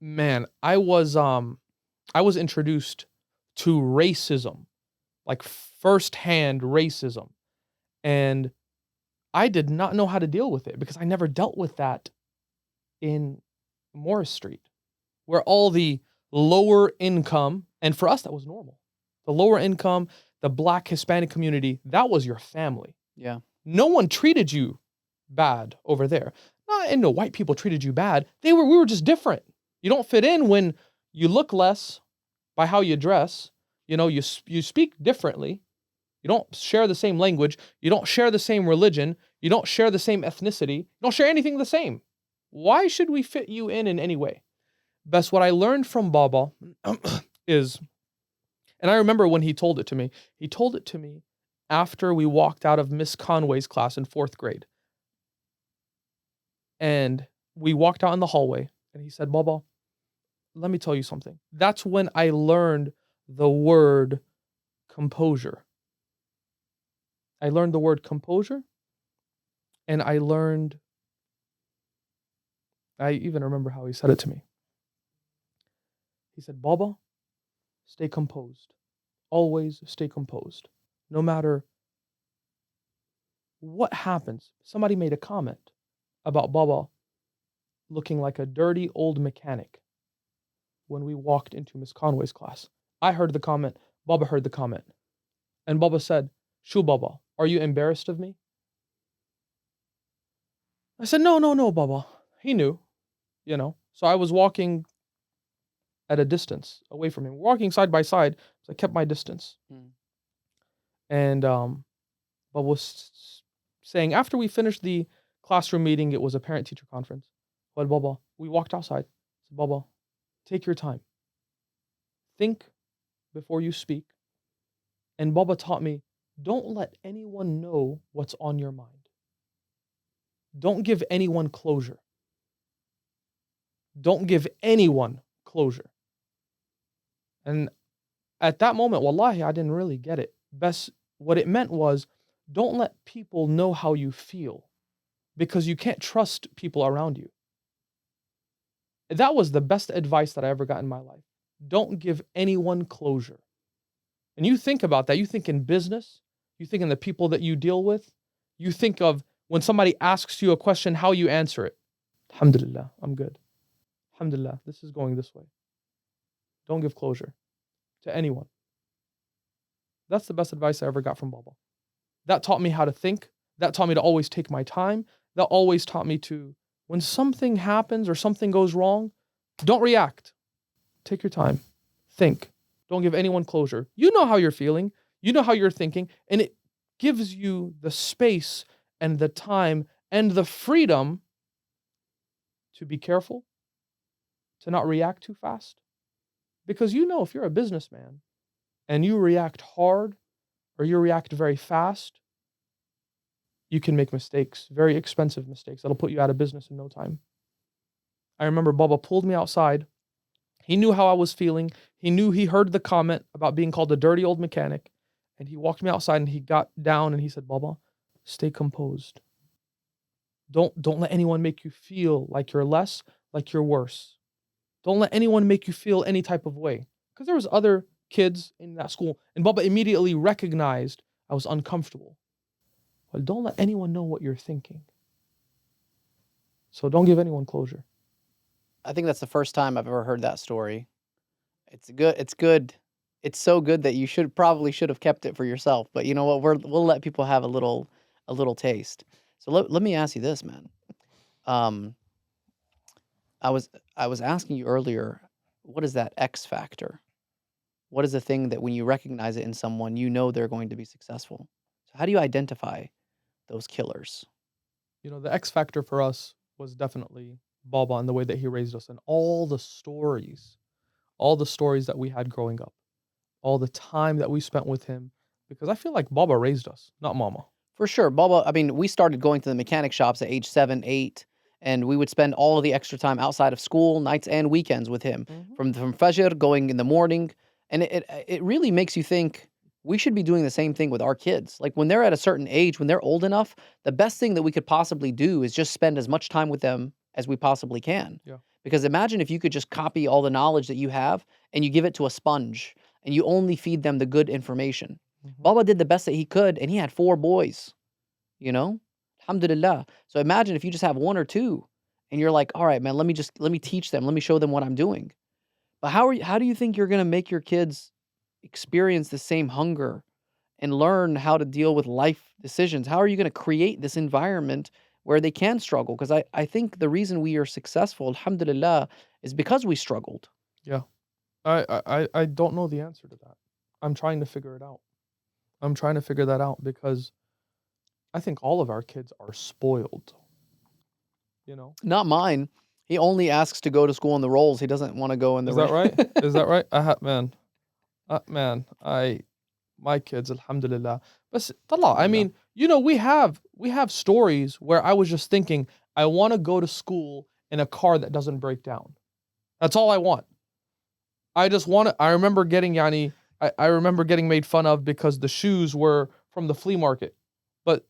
man, I was introduced to racism, like firsthand racism. And I did not know how to deal with it because I never dealt with that in Morris Street, where all the lower income, and for us that was normal. The lower income, the black Hispanic community, that was your family. Yeah. No one treated you bad over there. And no white people treated you bad. We were just different. You don't fit in when you look less by how you dress. You know, you speak differently. You don't share the same language. You don't share the same religion. You don't share the same ethnicity. You don't share anything the same. Why should we fit you in any way? Best, what I learned from Baba is, and I remember when he told it to me after we walked out of Miss Conway's class in 4th grade. And we walked out in the hallway, and he said, Baba, let me tell you something. That's when I learned the word composure. I learned the word composure, and I even remember how he said it to me. He said, Baba, stay composed. Always stay composed. No matter what happens. Somebody made a comment about Baba looking like a dirty old mechanic when we walked into Miss Conway's class. I heard the comment, Baba heard the comment. And Baba said, Shoo Baba, are you embarrassed of me? I said, no, Baba. He knew, you know. So I was walking at a distance away from him, walking side by side. So I kept my distance. And Baba was saying, after we finished the classroom meeting, it was a parent-teacher conference. Well, Baba, we walked outside. I said, Baba, take your time. Think before you speak. And Baba taught me, don't let anyone know what's on your mind. Don't give anyone closure. Don't give anyone closure. And at that moment, wallahi, I didn't really get it. What it meant was, don't let people know how you feel because you can't trust people around you. That was the best advice that I ever got in my life. Don't give anyone closure. And you think about that. You think in business, you think in the people that you deal with, you think of when somebody asks you a question, how you answer it. Alhamdulillah, I'm good. Alhamdulillah, this is going this way. Don't give closure to anyone. That's the best advice I ever got from Baba. That taught me how to think. That taught me to always take my time. That always taught me to, when something happens or something goes wrong, don't react. Take your time. Think. Don't give anyone closure. You know how you're feeling. You know how you're thinking. And it gives you the space and the time and the freedom to be careful, to not react too fast. Because you know if you're a businessman and you react hard or you react very fast, you can make mistakes, very expensive mistakes that'll put you out of business in no time. I remember Baba pulled me outside. He knew how I was feeling. He heard the comment about being called a dirty old mechanic. And he walked me outside and he got down and he said, Baba, stay composed. Don't let anyone make you feel like you're less, like you're worse. Don't let anyone make you feel any type of way. Because there was other kids in that school. And Baba immediately recognized I was uncomfortable. Well, don't let anyone know what you're thinking. So don't give anyone closure. I think that's the first time I've ever heard that story. It's good. It's so good that you should have kept it for yourself. But you know what? We'll let people have a little taste. So let me ask you this, man. I was asking you earlier, what is that X factor? What is the thing that when you recognize it in someone, you know they're going to be successful? So how do you identify those killers? You know, the X factor for us was definitely Baba and the way that he raised us and all the stories that we had growing up, all the time that we spent with him, because I feel like Baba raised us, not Mama. For sure. Baba, I mean, we started going to the mechanic shops at age 7, 8, and we would spend all of the extra time outside of school, nights and weekends with him. Hmm. From Fajr, going in the morning. And it really makes you think we should be doing the same thing with our kids. Like when they're at a certain age, when they're old enough, the best thing that we could possibly do is just spend as much time with them as we possibly can. Yeah. Because imagine if you could just copy all the knowledge that you have and you give it to a sponge and you only feed them the good information. Hmm. Baba did the best that he could, and he had 4 boys, you know? Alhamdulillah. So imagine if you just have 1 or 2 and you're like, "All right, man, let me teach them. Let me show them what I'm doing." But how do you think you're going to make your kids experience the same hunger and learn how to deal with life decisions? How are you going to create this environment where they can struggle? Because I think the reason we are successful, alhamdulillah, is because we struggled. Yeah. I don't know the answer to that. I'm trying to figure it out. I'm trying to figure that out because I think all of our kids are spoiled. You know? Not mine. He only asks to go to school in the rolls. He doesn't want to go in the Is that right? Is that right? Man, man, my kids, alhamdulillah. But tallah, I Alhamdulillah. mean, you know, we have stories where I was just thinking, I want to go to school in a car that doesn't break down. That's all I want. I just want to. I remember getting yani. I remember getting made fun of because the shoes were from the flea market, but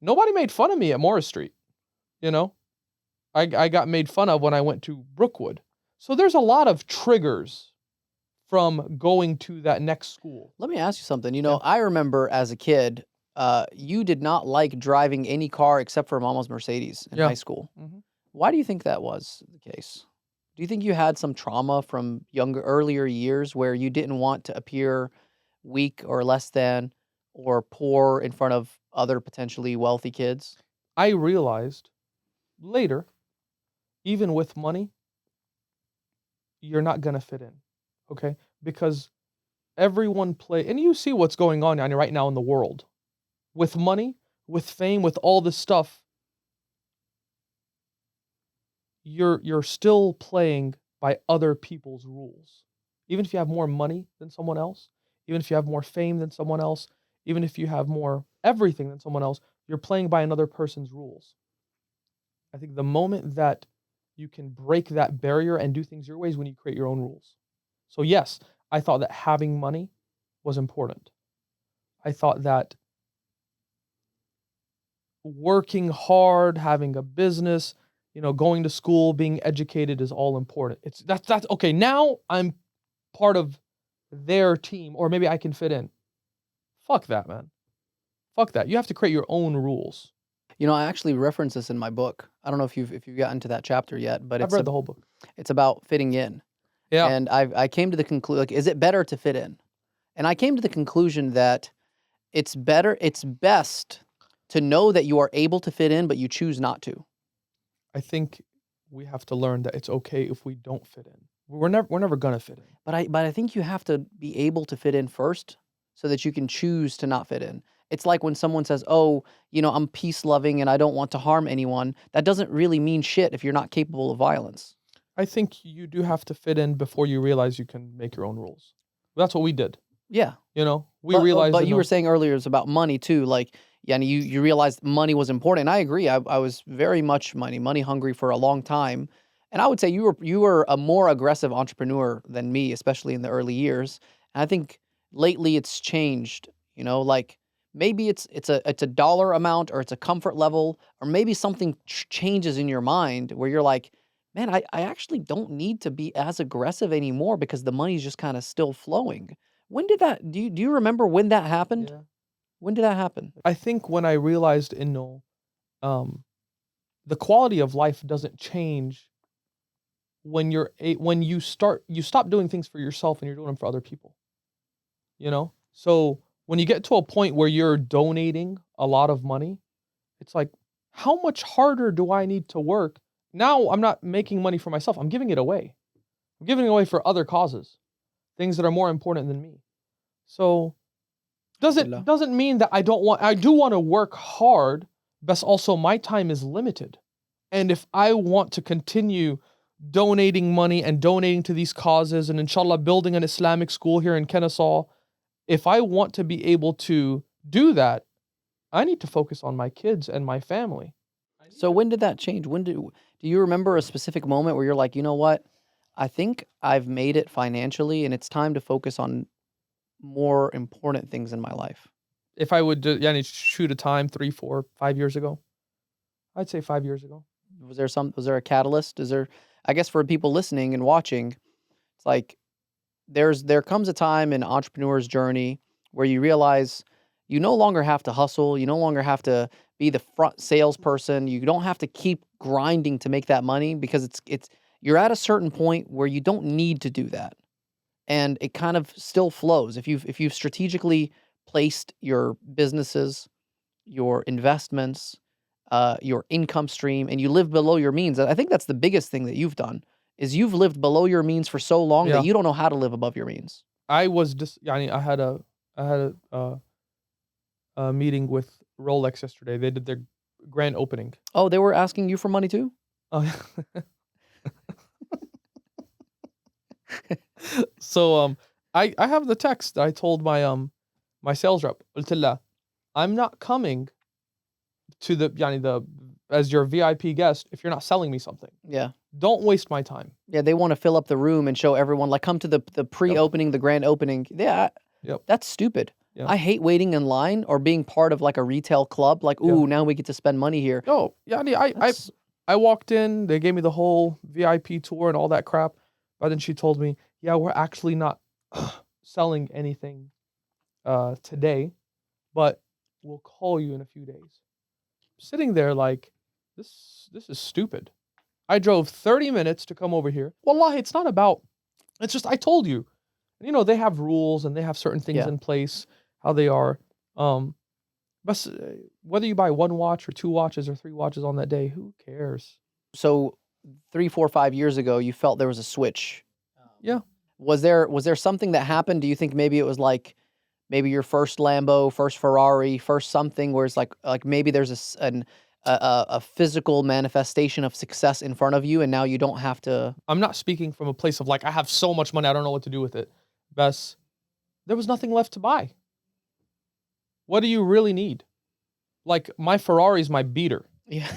nobody made fun of me at Morris Street. You know, I got made fun of when I went to Brookwood. So there's a lot of triggers from going to that next school. Let me ask you something. You Yeah. know, I remember as a kid, you did not like driving any car except for Mama's Mercedes in Yeah. high school. Hmm. Why do you think that was the case? Do you think you had some trauma from earlier years where you didn't want to appear weak or less than or poor in front of other potentially wealthy kids? I realized later, even with money, you're not gonna fit in. Okay, because everyone play, and you see what's going on yani, right now in the world with money, with fame, with all this stuff. You're still playing by other people's rules. Even if you have more money than someone else, even if you have more fame than someone else, even if you have more everything than someone else, you're playing by another person's rules. I think the moment that you can break that barrier and do things your ways when you create your own rules. So yes, I thought that having money was important. I thought that working hard, having a business, you know, going to school, being educated is all important. That's okay. Now I'm part of their team, or maybe I can fit in. Fuck that, man. Fuck that. You have to create your own rules. You know, I actually reference this in my book. I don't know if you've gotten to that chapter yet, but I've read the whole book. it's about fitting in. Yeah. And I came to the conclusion, like, is it better to fit in? And I came to the conclusion that it's best to know that you are able to fit in, but you choose not to. I think we have to learn that it's okay if we don't fit in. We're never gonna fit in. But I think you have to be able to fit in first so that you can choose to not fit in. It's like when someone says, "Oh, you know, I'm peace loving and I don't want to harm anyone." That doesn't really mean shit if you're not capable of violence. I think you do have to fit in before you realize you can make your own rules. That's what we did. Yeah. You know, we But, realized. but you were saying earlier it's about money too. Like, yeah, and you realized money was important. And I agree. I was very much money hungry for a long time. And I would say you were a more aggressive entrepreneur than me, especially in the early years. And I think lately it's changed. You know, like maybe it's a dollar amount or it's a comfort level or maybe something changes in your mind where you're like, man, I actually don't need to be as aggressive anymore because the money's just kind of still flowing. When did that do you remember when that happened? Yeah. When did that happen? I think when I realized um, the quality of life doesn't change when you stop doing things for yourself and you're doing them for other people. You know, so when you get to a point where you're donating a lot of money, it's like, how much harder do I need to work? Now I'm not making money for myself. I'm giving it away. I'm giving it away for other causes, things that are more important than me. So Alhamdulillah. doesn't mean that I do want to work hard, but also my time is limited. And if I want to continue donating money and donating to these causes and inshallah building an Islamic school here in Kennesaw, if I want to be able to do that, I need to focus on my kids and my family. So when did that change? Do you remember a specific moment where you're like, you know what? I think I've made it financially and it's time to focus on more important things in my life. If I would yani, shoot a time 3, 4, 5 years ago, I'd say 5 years ago. Was there a catalyst? I guess for people listening and watching, it's like there comes a time in entrepreneur's journey where you realize you no longer have to hustle, you no longer have to be the front salesperson, you don't have to keep grinding to make that money because it's you're at a certain point where you don't need to do that. And it kind of still flows. If you've strategically placed your businesses, your investments, your income stream, and you live below your means. I think that's the biggest thing that you've done is you've lived below your means for so long Yeah. that you don't know how to live above your means. I was just yani, I had a meeting with Rolex yesterday. They did their grand opening. Oh, they were asking you for money too? Oh, yeah. So I have the text. I told my sales rep, قلت لها, I'm not coming to the as your VIP guest if you're not selling me something. Yeah. Don't waste my time. Yeah, they want to fill up the room and show everyone, like, come to the pre-opening, the grand opening. Yeah, Yep. that's stupid. Yeah. I hate waiting in line or being part of like a retail club. Like, ooh, now we get to spend money here. No, I walked in. They gave me the whole VIP tour and all that crap. But then she told me, yeah, we're actually not selling anything today, but we'll call you in a few days. Sitting there like, this is stupid. I drove 30 minutes to come over here. Wallahi, it's not about, it's just, I told you. You know, they have rules and they have certain things in place, how they are. But whether you buy 1 watch or 2 watches or 3 watches on that day, who cares? So 3, 4, 5 years ago, you felt there was a switch. Yeah. Was there something that happened? Do you think maybe it was like maybe your first Lambo, first Ferrari, first something where it's like maybe there's a physical manifestation of success in front of you and now you don't have to. I'm not speaking from a place of like, I have so much money, I don't know what to do with it. Bess, there was nothing left to buy. What do you really need? Like, my Ferrari's my beater. Yeah.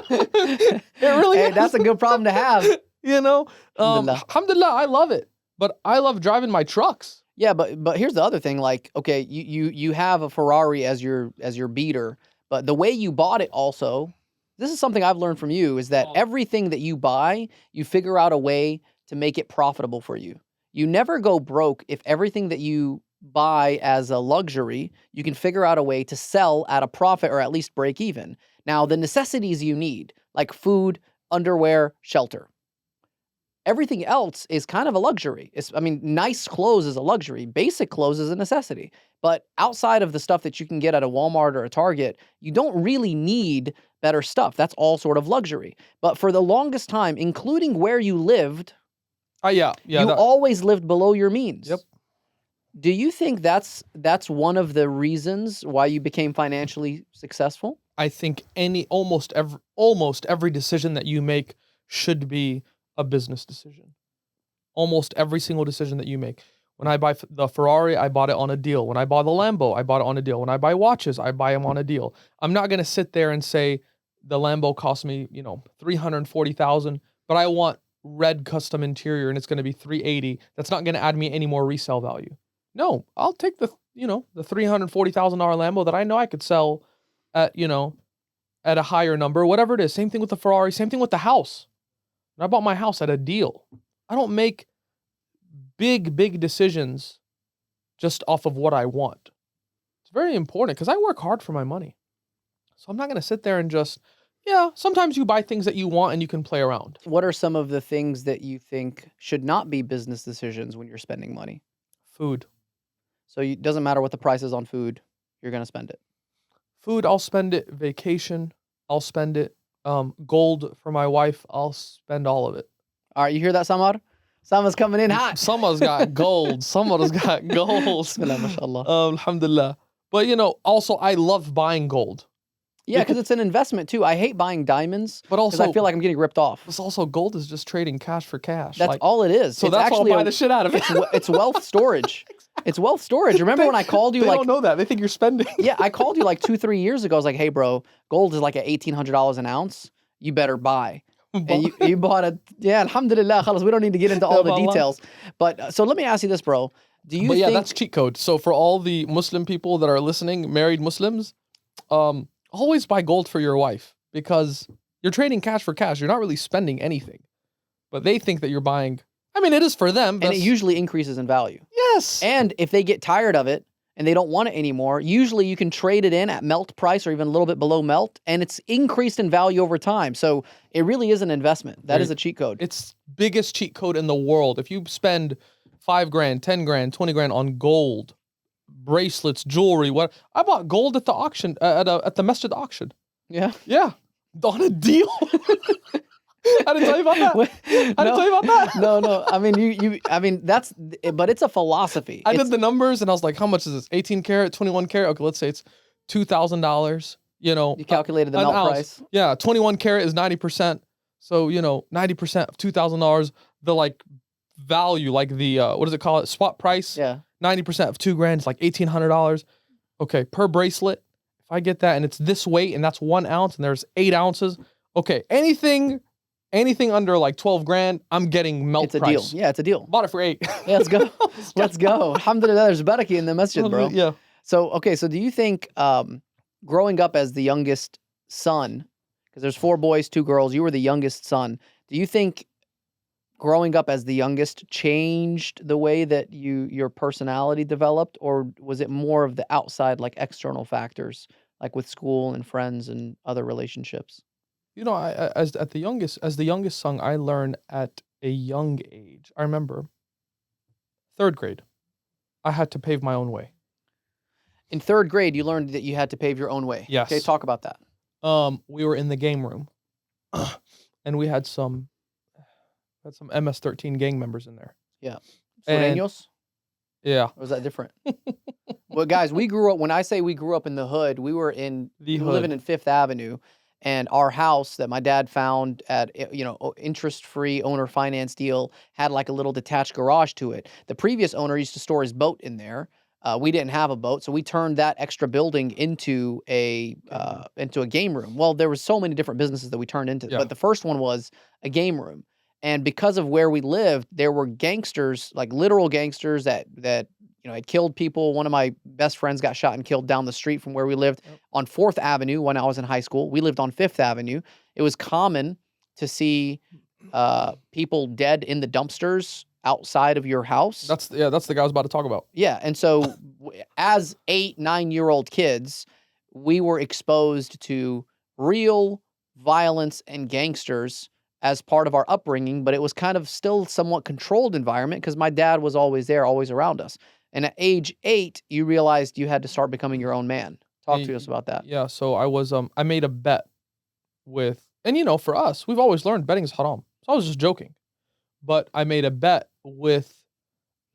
It really is. That's a good problem to have. You know? Alhamdulillah. Alhamdulillah, I love it. But I love driving my trucks. Yeah, but here's the other thing. Like, okay, you have a Ferrari as your beater, but the way you bought it also, this is something I've learned from you, is that everything that you buy, you figure out a way to make it profitable for you. You never go broke if everything that you buy as a luxury, you can figure out a way to sell at a profit or at least break even. Now, the necessities you need, like food, underwear, shelter. Everything else is kind of a luxury. Nice clothes is a luxury. Basic clothes is a necessity. But outside of the stuff that you can get at a Walmart or a Target, you don't really need better stuff. That's all sort of luxury. But for the longest time, including where you lived, you always lived below your means. Yep. Do you think that's one of the reasons why you became financially successful? I think almost every decision that you make should be a business decision. Almost every single decision that you make. When I buy the Ferrari, I bought it on a deal. When I buy the Lambo, I bought it on a deal. When I buy watches, I buy them on a deal. I'm not going to sit there and say the Lambo cost me, $340,000, but I want red custom interior and it's going to be $380. That's not going to add me any more resale value. No, I'll take the $340,000 Lambo that I know I could sell at a higher number, whatever it is. Same thing with the Ferrari, same thing with the house. And I bought my house at a deal. I don't make big decisions just off of what I want. It's very important because I work hard for my money. So I'm not going to sit there and just, sometimes you buy things that you want and you can play around. What are some of the things that you think should not be business decisions when you're spending money? Food. So it doesn't matter what the price is on food, you're going to spend it. Food, I'll spend it. Vacation, I'll spend it. Gold for my wife, I'll spend all of it. All right, you hear that, Samar? Sama's coming in hot. Sama's got gold. Sama's got gold. Bismillah, mashallah. Alhamdulillah. But also I love buying gold. Yeah, because it's an investment too. I hate buying diamonds, but also I feel like I'm getting ripped off. It's also gold is just trading cash for cash. That's all it is. So that's why I'll buy the shit out of it. It's wealth storage. It's wealth storage. Remember when I called you They like don't know that. They think you're spending. yeah, I called you like 2-3 years ago. I was like, hey, bro, gold is like at $1,800 an ounce. You better buy. And you bought it. Yeah, alhamdulillah. Khalas, we don't need to get into all the details. But so let me ask you this, bro. Do you But yeah, think that's cheat code. So for all the Muslim people that are listening, married Muslims, always buy gold for your wife because you're trading cash for cash. You're not really spending anything. But they think that you're buying. I mean, it is for them. and it usually increases in value. Yes. And if they get tired of it and they don't want it anymore, usually you can trade it in at melt price or even a little bit below melt, and it's increased in value over time. So it really is an investment. That is a cheat code. It's biggest cheat code in the world. If you spend $5,000, $10,000, $20,000 on gold, bracelets, jewelry, what I bought gold at the auction at the masjid auction. Yeah. Yeah, on a deal. I didn't tell you about that. I didn't tell you about that. No. I mean, I mean, but it's a philosophy. I did the numbers and I was like, how much is this? 18 karat, 21 karat? Okay, let's say it's $2,000. You know, You calculated the an melt ounce. price. Yeah, 21 karat is 90%. So, 90% of $2,000, the like value, like the, what does it call it? Spot price. Yeah. 90% of $2,000 is like $1,800. Okay, per bracelet. If I get that and it's this weight and that's 1 ounce and there's 8 ounces. Okay, anything under like 12 grand, I'm getting melt price. It's a deal. Yeah, it's a deal. Bought it for 8. Yeah, let's go. Let's go. Alhamdulillah, there's barakah in the masjid, bro. Yeah. So, okay, so do you think growing up as the youngest son, because there's 4 boys, 2 girls, you were the youngest son, do you think growing up as the youngest changed the way that your personality developed, or was it more of the outside, like external factors, like with school and friends and other relationships? As the youngest son, I learned at a young age. I remember 3rd grade, I had to pave my own way. In 3rd grade, you learned that you had to pave your own way. Yes. Okay, talk about that. We were in the game room, and we had some MS-13 gang members in there. Yeah. And- Sureños? Yeah. Or was that different? Well, guys, we grew up, when I say we grew up in the hood, we were living in 5th Avenue, and our house that my dad found at, interest-free owner finance deal had like a little detached garage to it. The previous owner used to store his boat in there. We didn't have a boat, so we turned that extra building into a game room. Well, there was so many different businesses that we turned into, Yeah. but the first one was a game room. And because of where we lived, there were gangsters, like literal gangsters that had killed people. One of my best friends got shot and killed down the street from where we lived on 4th Avenue when I was in high school. We lived on 5th Avenue. It was common to see people dead in the dumpsters outside of your house. That's the guy I was about to talk about. Yeah, and so as 8, 9-year-old kids, we were exposed to real violence and gangsters as part of our upbringing, but it was kind of still somewhat controlled environment because my dad was always there, always around us. And at age 8, you realized you had to start becoming your own man. Talk to us about that. Yeah, so I made a bet with, and for us, we've always learned betting is haram. So I was just joking. But I made a bet with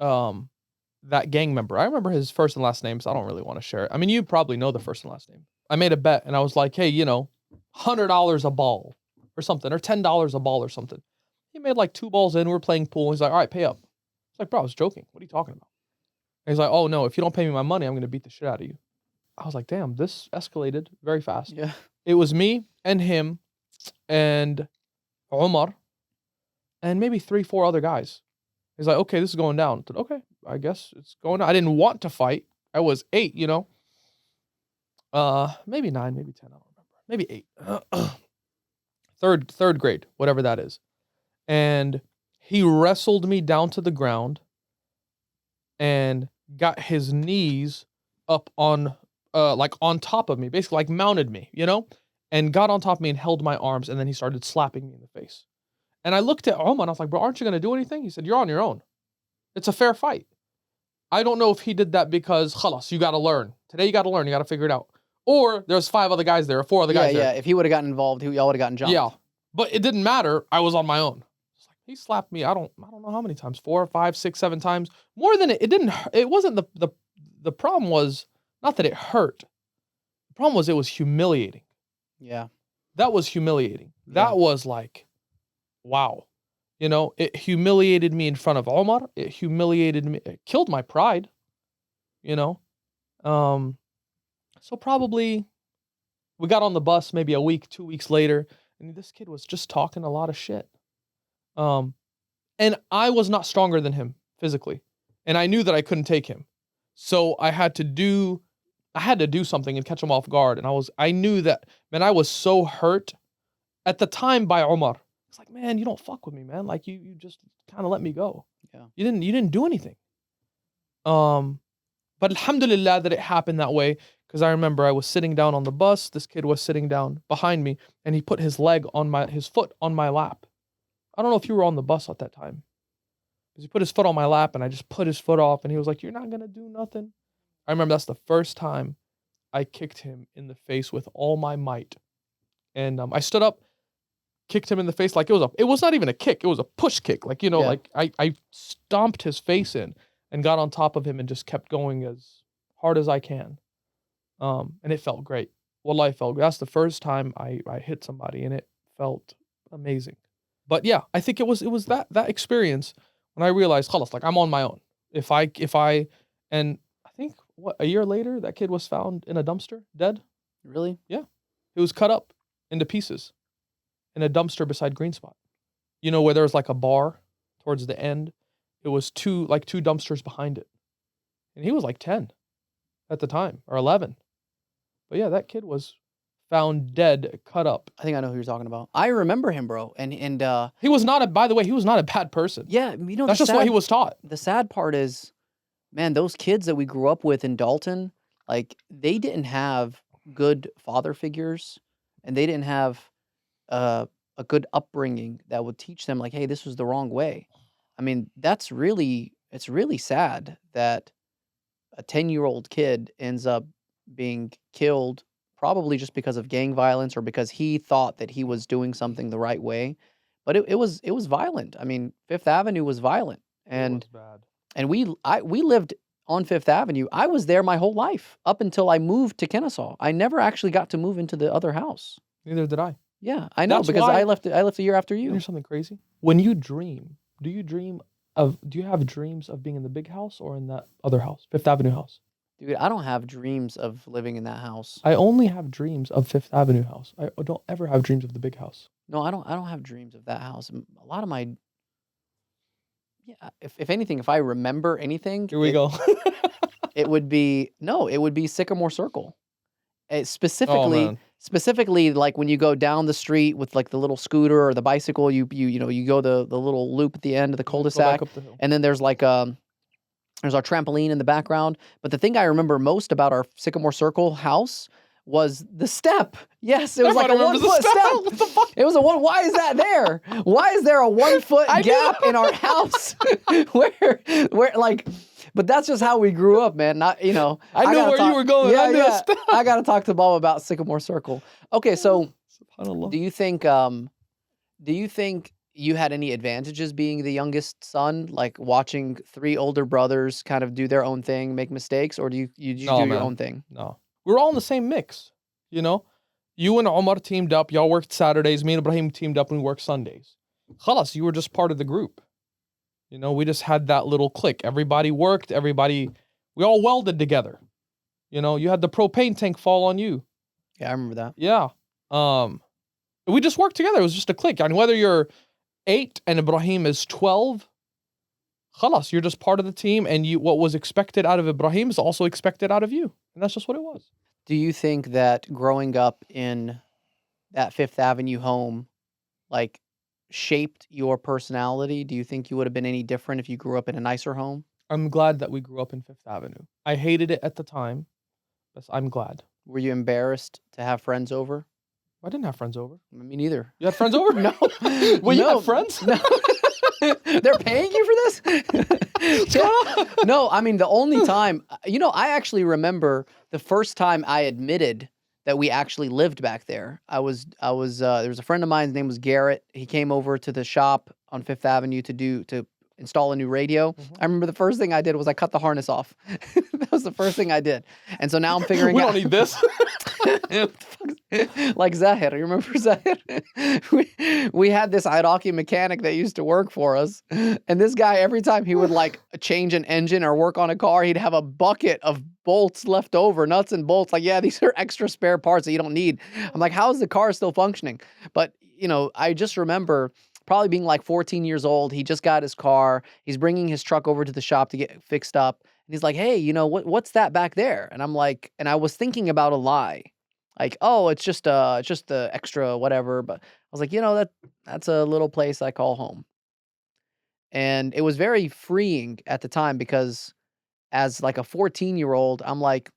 that gang member. I remember his first and last name, so I don't really want to share it. I mean, you probably know the first and last name. I made a bet, and I was like, hey, $100 a ball or something, or $10 a ball or something. He made like 2 balls in. We were playing pool. He's like, all right, pay up. It's like, bro, I was joking. What are you talking about? And he's like, oh, no, if you don't pay me my money, I'm going to beat the shit out of you. I was like, damn, this escalated very fast. Yeah. It was me and him and Omar and maybe 3, 4 other guys. He's like, okay, this is going down. I said, okay, I guess it's going down. I didn't want to fight. I was 8, maybe 9, maybe 10, I don't remember. Maybe 8. Third grade, whatever that is. And he wrestled me down to the ground and got his knees up on on top of me, basically like mounted me, and got on top of me and held my arms, and then he started slapping me in the face. And I looked at Omar and I was like, bro, aren't you going to do anything? He said, you're on your own. It's a fair fight. I don't know if he did that because, khalas, you got to learn. Today you got to learn. You got to figure it out. Or there's 5 other guys there or 4 other guys there. Yeah, if he would have gotten involved, y'all would have gotten jumped. Yeah. But it didn't matter. I was on my own. It's like, he slapped me. I don't know how many times. 4, 5, 6, 7 times. More than it wasn't the problem was not that it hurt. The problem was it was humiliating. Yeah. That was humiliating. Yeah. That was like, wow. It humiliated me in front of Omar. It humiliated me. It killed my pride. you know? So probably we got on the bus maybe a week, 2 weeks later, and this kid was just talking a lot of shit. Um, and I was not stronger than him physically, and I knew that I couldn't take him. So I had to do something and catch him off guard. And I knew that, man, I was so hurt at the time by Omar. It's like, man, you don't fuck with me, man. Like you just kind of let me go. Yeah. You didn't do anything. But alhamdulillah that it happened that way, because I remember I was sitting down on the bus, this kid was sitting down behind me, and he put his foot on my lap. I don't know if you were on the bus at that time. Because he put his foot on my lap and I just put his foot off and he was like, "You're not gonna do nothing." I remember that's the first time I kicked him in the face with all my might. And I stood up, kicked him in the face like it was not even a kick, it was a push kick. Like, Yeah. like I stomped his face in and got on top of him and just kept going as hard as I can. And it felt great. Wallah, it felt great. That's the first time I hit somebody and it felt amazing. But yeah, I think it was that experience when I realized, khalas, like I'm on my own. If I and I think a year later that kid was found in a dumpster, dead. Really? Yeah. He was cut up into pieces in a dumpster beside Green Spot. You know where there was like a bar towards the end? It was two dumpsters behind it. And he was like 10 at the time, or 11. But yeah, that kid was found dead, cut up. I think I know who you're talking about. I remember him, bro. And He was not by the way, he was not a bad person. yeah, you know, That's just what he was taught. The sad part is, man, those kids that we grew up with in Dalton, like they didn't have good father figures, and they didn't have a good upbringing that would teach them like, hey, this was the wrong way. I mean, it's really sad that a 10-year-old kid ends up being killed probably just because of gang violence or because he thought that he was doing something the right way. But it was violent. I mean, Fifth Avenue was violent. And It was bad. and we lived on Fifth Avenue. I was there my whole life up until I moved to Kennesaw. I never actually got to move into the other house. Neither did I. Yeah, I know That's because why- I left a year after You you. know something crazy? When you dream, do you have dreams of being in the big house or in that other house, Fifth Avenue house? Dude, I don't have dreams of living in that house. I only have dreams of Fifth Avenue house. I don't ever have dreams of the big house. No, I don't have dreams of that house. A lot of my if anything, if I remember anything, Here we go. it would be Sycamore Circle. Oh, Specifically, man. like when you go down the street with like the little scooter or the bicycle, you go the little loop at the end of the Go cul-de-sac, back up the hill. and then there's like there's our trampoline in the background. But the thing I remember most about our Sycamore Circle house was the step. Yes, it was like a Everyone remembers 1 the foot step. step. What the fuck? It was a one. Why is that there? Why is there a 1 foot I gap know. in our house? where like, but that's just how we grew up, man. Not I knew gotta where you were going. Yeah, I knew yeah. the step. I got to talk to Bob about Sycamore Circle. Okay, so SubhanAllah. do you think you had any advantages being the youngest son, like watching 3 older brothers kind of do their own thing, make mistakes, or do you No, do your man. own thing? No. We were all in the same mix, you know? You and Omar teamed up. Y'all worked Saturdays. Me and Ibrahim teamed up and we worked Sundays. Khalas, you were just part of the group. You know, we just had that little clique. Everybody worked. We all welded together. You know, you had the propane tank fall on you. Yeah, I remember that. Yeah. We just worked together. It was just a clique. I mean, whether you're 8 and Ibrahim is 12, khalas, you're just part of the team, and what was expected out of Ibrahim is also expected out of you. And that's just what it was. Do you think that growing up in that Fifth Avenue home, like, shaped your personality? Do you think you would have been any different if you grew up in a nicer home? I'm glad that we grew up in Fifth Avenue. I hated it at the time, but I'm glad. Were you embarrassed to have friends over? I didn't have friends over. Me neither. You had friends over? No. Well, you No. have friends? No. They're paying you for this? No, I mean, the only time, I actually remember the first time I admitted that we actually lived back there. There was a friend of mine, his name was Garrett. He came over to the shop on Fifth Avenue to install a new radio. Mhm. I remember the first thing I did was I cut the harness off. That was the first thing I did. And so now I'm figuring We out. don't need this. like Zahir. You remember Zahir? we had this Iraqi mechanic that used to work for us, and this guy, every time he would like change an engine or work on a car, he'd have a bucket of bolts left over, nuts and bolts. Like, yeah, these are extra spare parts that you don't need. I'm like, how is the car still functioning? But I just remember probably being like 14 years old. He just got his car. He's bringing his truck over to the shop to get fixed up. And he's like, hey, what's that back there? And I'm like, and I was thinking about a lie. Like, oh, it's just the extra whatever. But I was like, that's a little place I call home. And it was very freeing at the time because as like a 14-year-old, I'm like,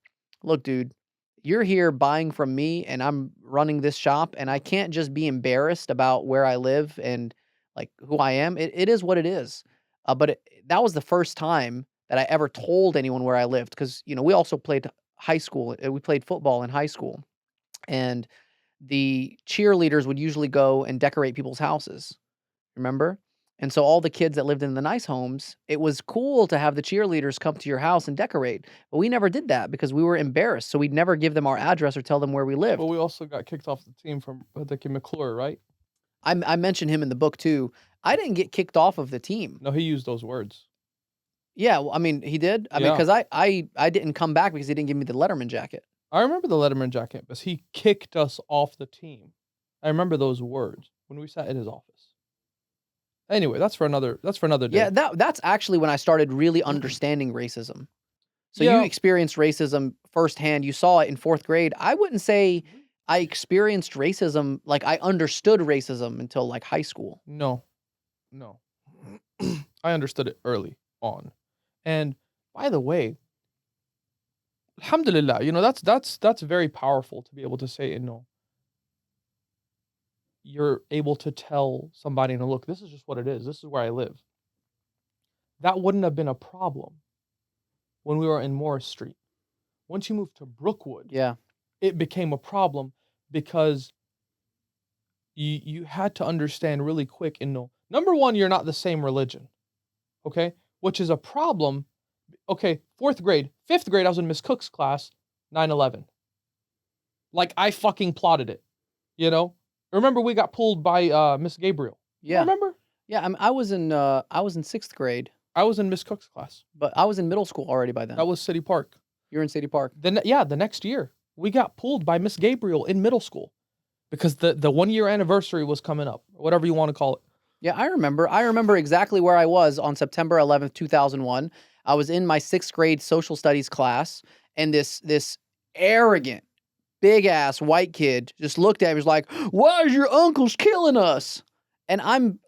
look, dude, you're here buying from me and I'm running this shop and I can't just be embarrassed about where I live and like who I am. It is what it is. But that was the first time that I ever told anyone where I lived because, we also played high school. We played football in high school. And the cheerleaders would usually go and decorate people's houses, remember? And so all the kids that lived in the nice homes, it was cool to have the cheerleaders come to your house and decorate. But we never did that because we were embarrassed. So we'd never give them our address or tell them where we lived. Well, we also got kicked off the team from Dickie McClure, right? I mentioned him in the book too. I didn't get kicked off of the team. No, he used those words. Yeah, well, I mean, he did. I mean, because I didn't come back because he didn't give me the Letterman jacket. I remember the Letterman jacket, but he kicked us off the team. I remember those words when we sat in his office. Anyway, that's for another day. Yeah, that's actually when I started really understanding racism. So Yeah. you experienced racism firsthand. You saw it in 4th grade. I wouldn't say I experienced racism, like I understood racism until like high school. No. I understood it early on. And by the way, alhamdulillah, that's very powerful to be able to say, you're able to tell somebody, look, this is just what it is. This is where I live. That wouldn't have been a problem when we were in Morris Street. Once you moved to Brookwood, Yeah. it became a problem because you had to understand really quick and know, number one, you're not the same religion, okay? Which is a problem. Okay, 4th grade, 5th grade, I was in Miss Cook's class, 9/11. Like, I fucking plotted it, Remember we got pulled by Miss Gabriel? Yeah. Remember? Yeah, I was in 6th grade, I was in Miss Cook's class. but I was in middle school already by then. That was City Park. You're in City Park. The next year, we got pulled by Miss Gabriel in middle school because the 1-year anniversary was coming up, whatever you want to call it. Yeah, I remember exactly where I was on September 11th, 2001. I was in my 6th grade social studies class, and this arrogant, big-ass white kid just looked at me and was like, "Why is your uncle's killing us?" And I'm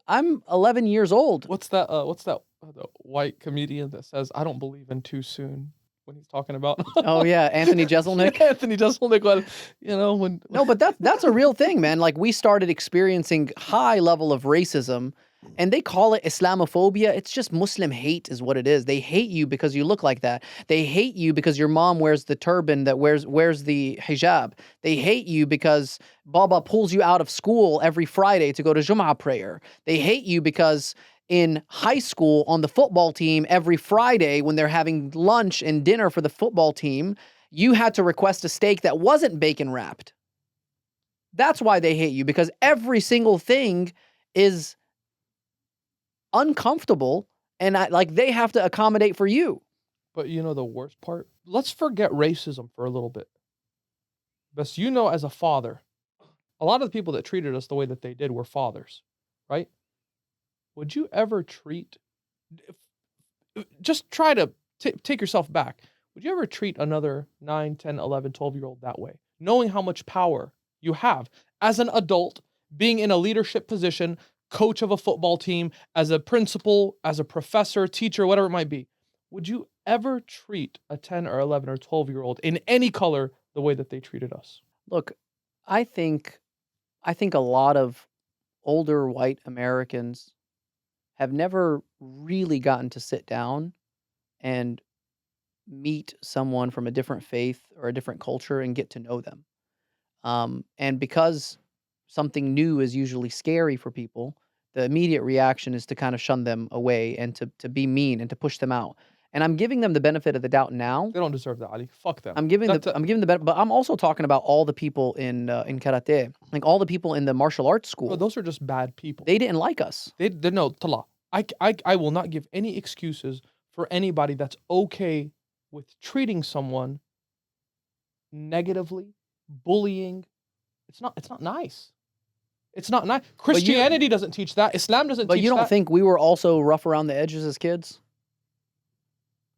11 years old. What's that the white comedian that says, "I don't believe in too soon," when he's talking about Oh, yeah, Anthony Jeselnik. Anthony Jeselnik, when No, but that's a real thing, man. Like, we started experiencing high level of racism, and they call it Islamophobia. It's just Muslim hate is what it is. They hate you because you look like that. They hate you because your mom wears the turban that wears the hijab. They hate you because Baba pulls you out of school every Friday to go to Jum'ah prayer. They hate you because in high school on the football team every Friday when they're having lunch and dinner for the football team, you had to request a steak that wasn't bacon wrapped. That's why they hate you, because every single thing is uncomfortable and they have to accommodate for you. But the worst part? Let's forget racism for a little bit. Best as a father, a lot of the people that treated us the way that they did were fathers, right? Would you ever just try to take yourself back. Would you ever treat another 9, 10, 11, 12-year-old that way? Knowing how much power you have as an adult, being in a leadership position, coach of a football team, as a principal, as a professor, teacher, whatever it might be. Would you ever treat a 10 or 11 or 12-year-old in any color the way that they treated us? Look, I think a lot of older white Americans have never really gotten to sit down and meet someone from a different faith or a different culture and get to know them. And because something new is usually scary for people, the immediate reaction is to kind of shun them away and to be mean and to push them out. And I'm giving them the benefit of the doubt now. They don't deserve that, Ali. Fuck them. I'm giving That's the benefit, but I'm also talking about all the people in karate, like all the people in the martial arts school. Bro, those are just bad people. They didn't like us. They no, Tala. I will not give any excuses for anybody that's okay with treating someone negatively, bullying. It's not nice. It's not nice. Christianity doesn't teach that. Islam doesn't teach that. But you don't think we were also rough around the edges as kids?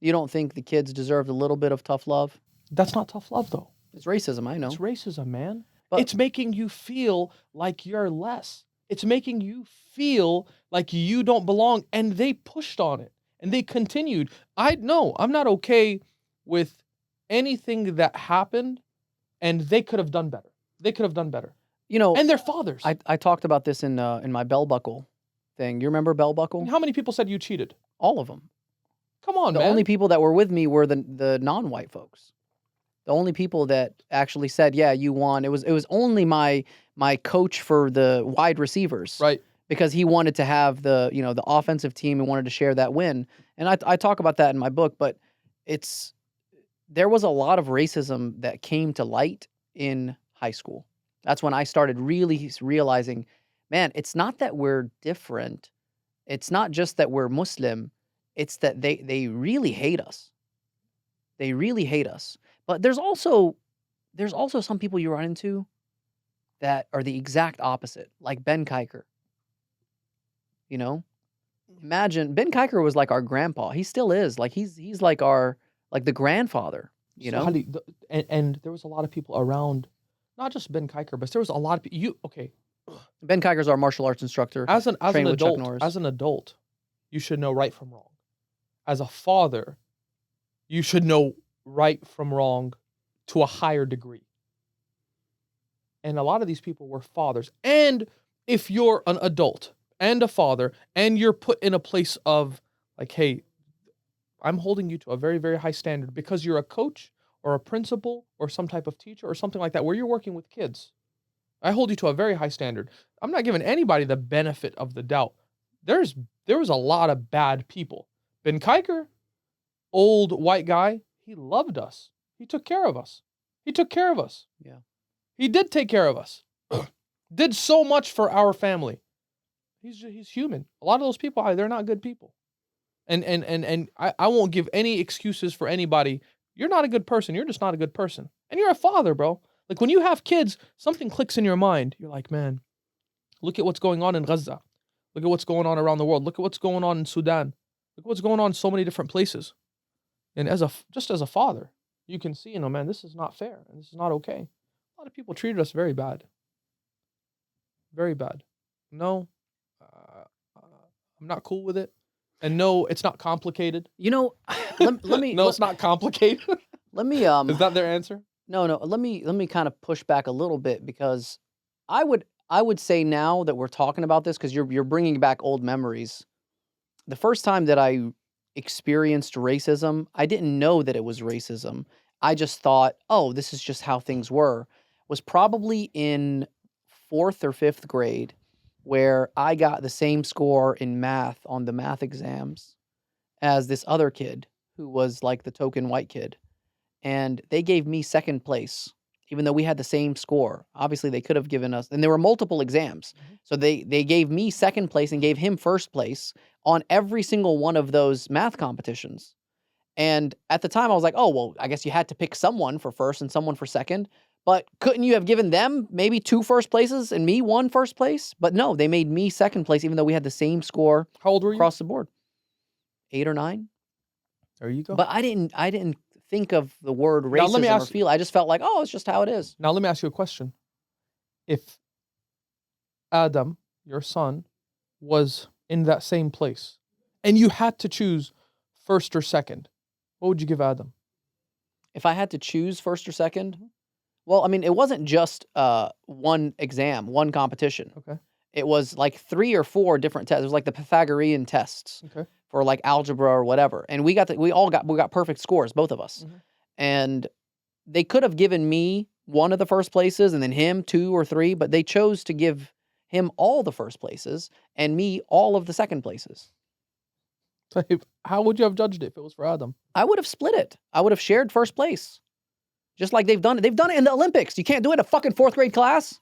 You don't think the kids deserved a little bit of tough love? That's not tough love, though. It's racism, I know. It's racism, man. But it's making you feel like you're less. It's making you feel like you don't belong. And they pushed on it. And they continued. I'm not okay with anything that happened. And they could have done better. They could have done better. You know, and their fathers. I talked about this in my bell buckle thing. You remember bell buckle? How many people said you cheated? All of them. Come on, man. The only people that were with me were the non-white folks. The only people that actually said, "Yeah, you won." It was only my coach for the wide receivers, right? Because he wanted to have the offensive team and wanted to share that win. And I talk about that in my book. But there was a lot of racism that came to light in high school. That's when I started really realizing, man, it's not that we're different. It's not just that we're Muslim. It's that they really hate us. They really hate us. But there's also some people you run into that are the exact opposite, like Ben Kiker. You know? Imagine Ben Kiker was like our grandpa. He still is. Like he's like the grandfather, you know? And there was a lot of people around, not just Ben Kiker, but there was a lot of people. Okay. Ben Kiker's our martial arts instructor. As an adult, you should know right from wrong. As a father, you should know right from wrong to a higher degree. And a lot of these people were fathers. And if you're an adult and a father and you're put in a place of like, hey, I'm holding you to a very, very high standard because you're a coach or a principal or some type of teacher or something like that where you're working with kids. I hold you to a very high standard. I'm not giving anybody the benefit of the doubt. There was a lot of bad people. Ben Kiker, old white guy, he loved us. He took care of us. Yeah. He did take care of us. Did so much for our family. He's human. A lot of those people, they're not good people. And I won't give any excuses for anybody. You're not a good person. You're just not a good person. And you're a father, bro. Like when you have kids, something clicks in your mind. You're like, man, look at what's going on in Gaza. Look at what's going on around the world. Look at what's going on in Sudan. Look at what's going on in so many different places. And just as a father, you can see, man, this is not fair and this is not okay. A lot of people treated us very bad. Very bad. No, I'm not cool with it. And no, it's not complicated. Let me. No, it's not complicated. Let me. Is that their answer? No. Let me kind of push back a little bit because I would say now that we're talking about this because you're bringing back old memories. The first time that I experienced racism, I didn't know that it was racism. I just thought, oh, this is just how things were. Was probably in 4th or 5th grade where I got the same score in math on the math exams as this other kid who was like the token white kid. And they gave me second place, even though we had the same score. Obviously, they could have given us, and there were multiple exams. Mm-hmm. So they gave me second place and gave him first place on every single one of those math competitions. And at the time, I was like, oh, well, I guess you had to pick someone for first and someone for second. But couldn't you have given them maybe 2 first places and me 1 first place? But no, they made me second place, even though we had the same score. How old were you? Across the board. 8 or 9. There you go. But I didn't think of the word racism or feel. I just felt like, oh, it's just how it is. Now let me ask you a question. If Adam, your son, was in that same place, and you had to choose first or second, what would you give Adam? If I had to choose first or second, well, I mean, it wasn't just one exam, one competition. Okay. It was like 3 or 4 different tests. It was like the Pythagorean tests. Okay. For like algebra or whatever. And we got perfect scores, both of us. Mm-hmm. And they could have given me 1 of the first places and then him 2 or 3, but they chose to give him all the first places and me all of the second places. Like, how would you have judged it if it was for Adam? I would have split it. I would have shared first place. Just like they've done it. They've done it in the Olympics. You can't do it in a fucking 4th grade class.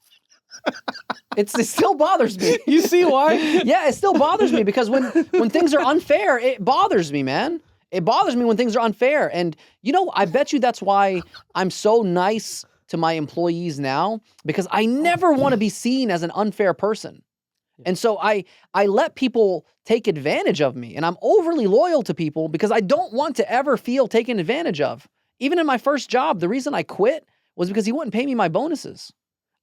It still bothers me. You see why? Yeah, it still bothers me because when things are unfair, it bothers me, man. It bothers me when things are unfair. And, I bet you that's why I'm so nice to my employees now, because I never want to be seen as an unfair person. And so I let people take advantage of me, and I'm overly loyal to people because I don't want to ever feel taken advantage of. Even in my first job, the reason I quit was because he wouldn't pay me my bonuses.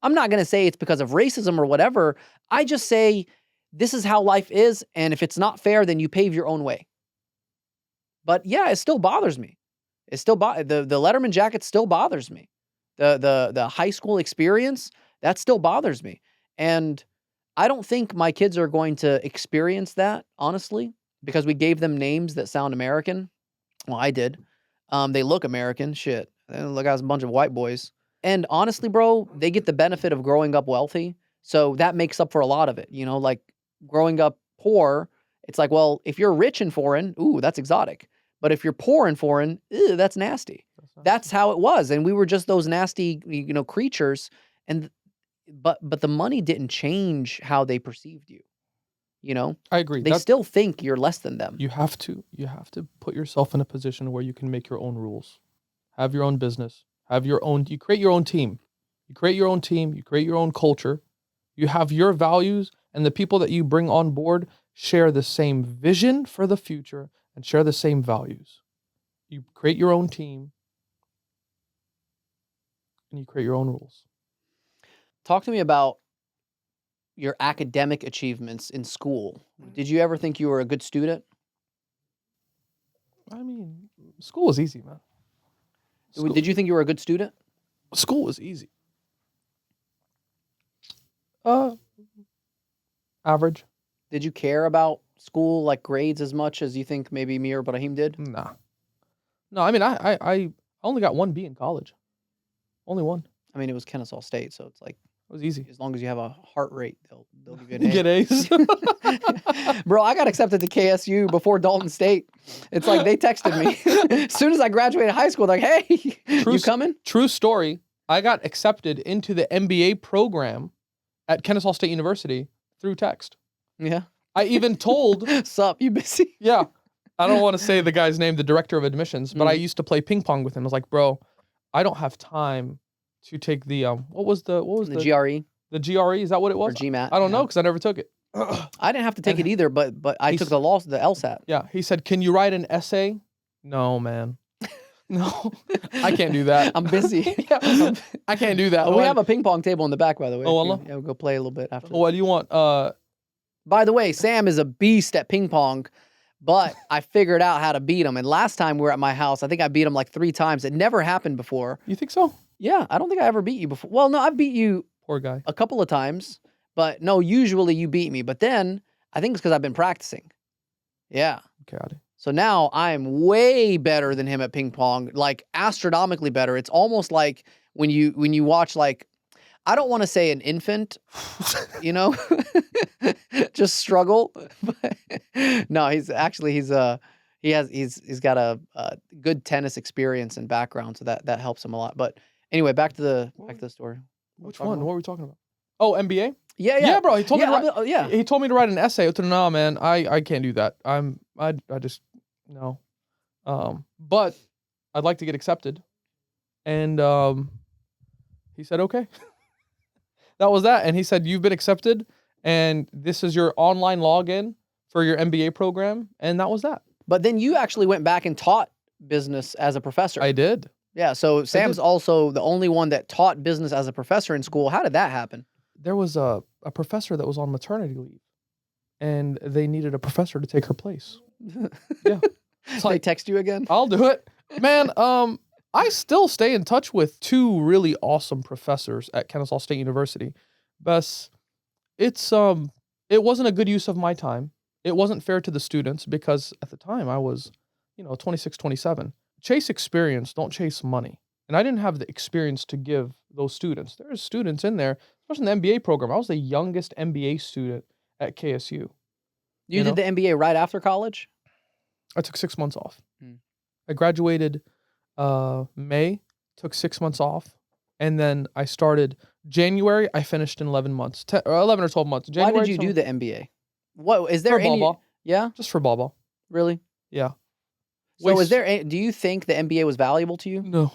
I'm not going to say it's because of racism or whatever. I just say, this is how life is, and if it's not fair, then you pave your own way. But yeah, it still bothers me. It still the Letterman jacket still bothers me. The high school experience, that still bothers me. And I don't think my kids are going to experience that, honestly, because we gave them names that sound American. Well, I did. They look American. Shit. They look like a bunch of white boys. And honestly, bro, they get the benefit of growing up wealthy. So that makes up for a lot of it. Like growing up poor, it's like, well, if you're rich and foreign, ooh, that's exotic. But if you're poor and foreign, ew, that's nasty. That's how it was. And we were just those nasty, creatures. And but the money didn't change how they perceived you. I agree. They still think you're less than them. You have to put yourself in a position where you can make your own rules, have your own business, you create your own team. You create your own team, you create your own culture. You have your values, and the people that you bring on board share the same vision for the future and share the same values. You create your own team and you create your own rules. Talk to me about your academic achievements in school. Did you ever think you were a good student? I mean, school was easy, man. Did you think you were a good student? School was easy. Average. Did you care about school, like grades, as much as you think maybe me or Brahim did? Nah. No, I mean, I only got 1 B in college. Only 1. I mean, it was Kennesaw State, so it's like, it was easy. As long as you have a heart rate, they'll give you an You A. get A's. Bro, I got accepted to KSU before Dalton State. It's like they texted me. As soon as I graduated high school, they're like, hey, you coming? True story. I got accepted into the MBA program at Kennesaw State University through text. Yeah. I even told... Sup, you busy? Yeah. I don't want to say the guy's name, the director of admissions, but I used to play ping pong with him. I was like, bro, I don't have time to take the what was the GRE? The GRE, is that what it was? Or GMAT? I don't know because I never took it. I didn't have to take it either, but I took the LSAT. Yeah, he said, "Can you write an essay?" No, man. No, I can't do that. I'm busy. I can't do that. We have a ping pong table in the back, by the way. Oh, Allah? Yeah, we'll go play a little bit after. What do you want? By the way, Sam is a beast at ping pong, but I figured out how to beat him. And last time we were at my house, I think I beat him like 3 times. It never happened before. You think so? Yeah, I don't think I ever beat you before. Well, no, I've beat you Poor guy. a couple of times, but no, usually you beat me. But then I think it's because I've been practicing. Yeah. Got it. So now I'm way better than him at ping pong, like astronomically better. It's almost like when you watch, like, I don't want to say an infant, just struggle. But no, he's got a good tennis experience and background, so that helps him a lot. But anyway, back to the story. Which one? What were we talking about? Oh, MBA? Yeah, bro. He told me. He told me to write an essay. I told him, no, man, I can't do that. I just no. But I'd like to get accepted, and he said okay. That was that, and he said, you've been accepted, and this is your online login for your MBA program, and that was that. But then you actually went back and taught business as a professor. I did. Yeah, so Sam's also the only one that taught business as a professor in school. How did that happen? There was a professor that was on maternity leave, and they needed a professor to take her place. Yeah. So they text you again? I'll do it. Man, I still stay in touch with 2 really awesome professors at Kennesaw State University. But it wasn't a good use of my time. It wasn't fair to the students because at the time I was, 26, 27. Chase experience, don't chase money. And I didn't have the experience to give those students. There's students in there, especially in the MBA program. I was the youngest MBA student at KSU. You did the MBA right after college? I took 6 months off. Mm. I graduated May, took 6 months off, and then I started January. I finished in 11 months, 11 or 12 months. Why January did you do to- the MBA? What is there for any? ball, Yeah, just for ball. really. Yeah. So Waste- do you think the MBA was valuable to you? No.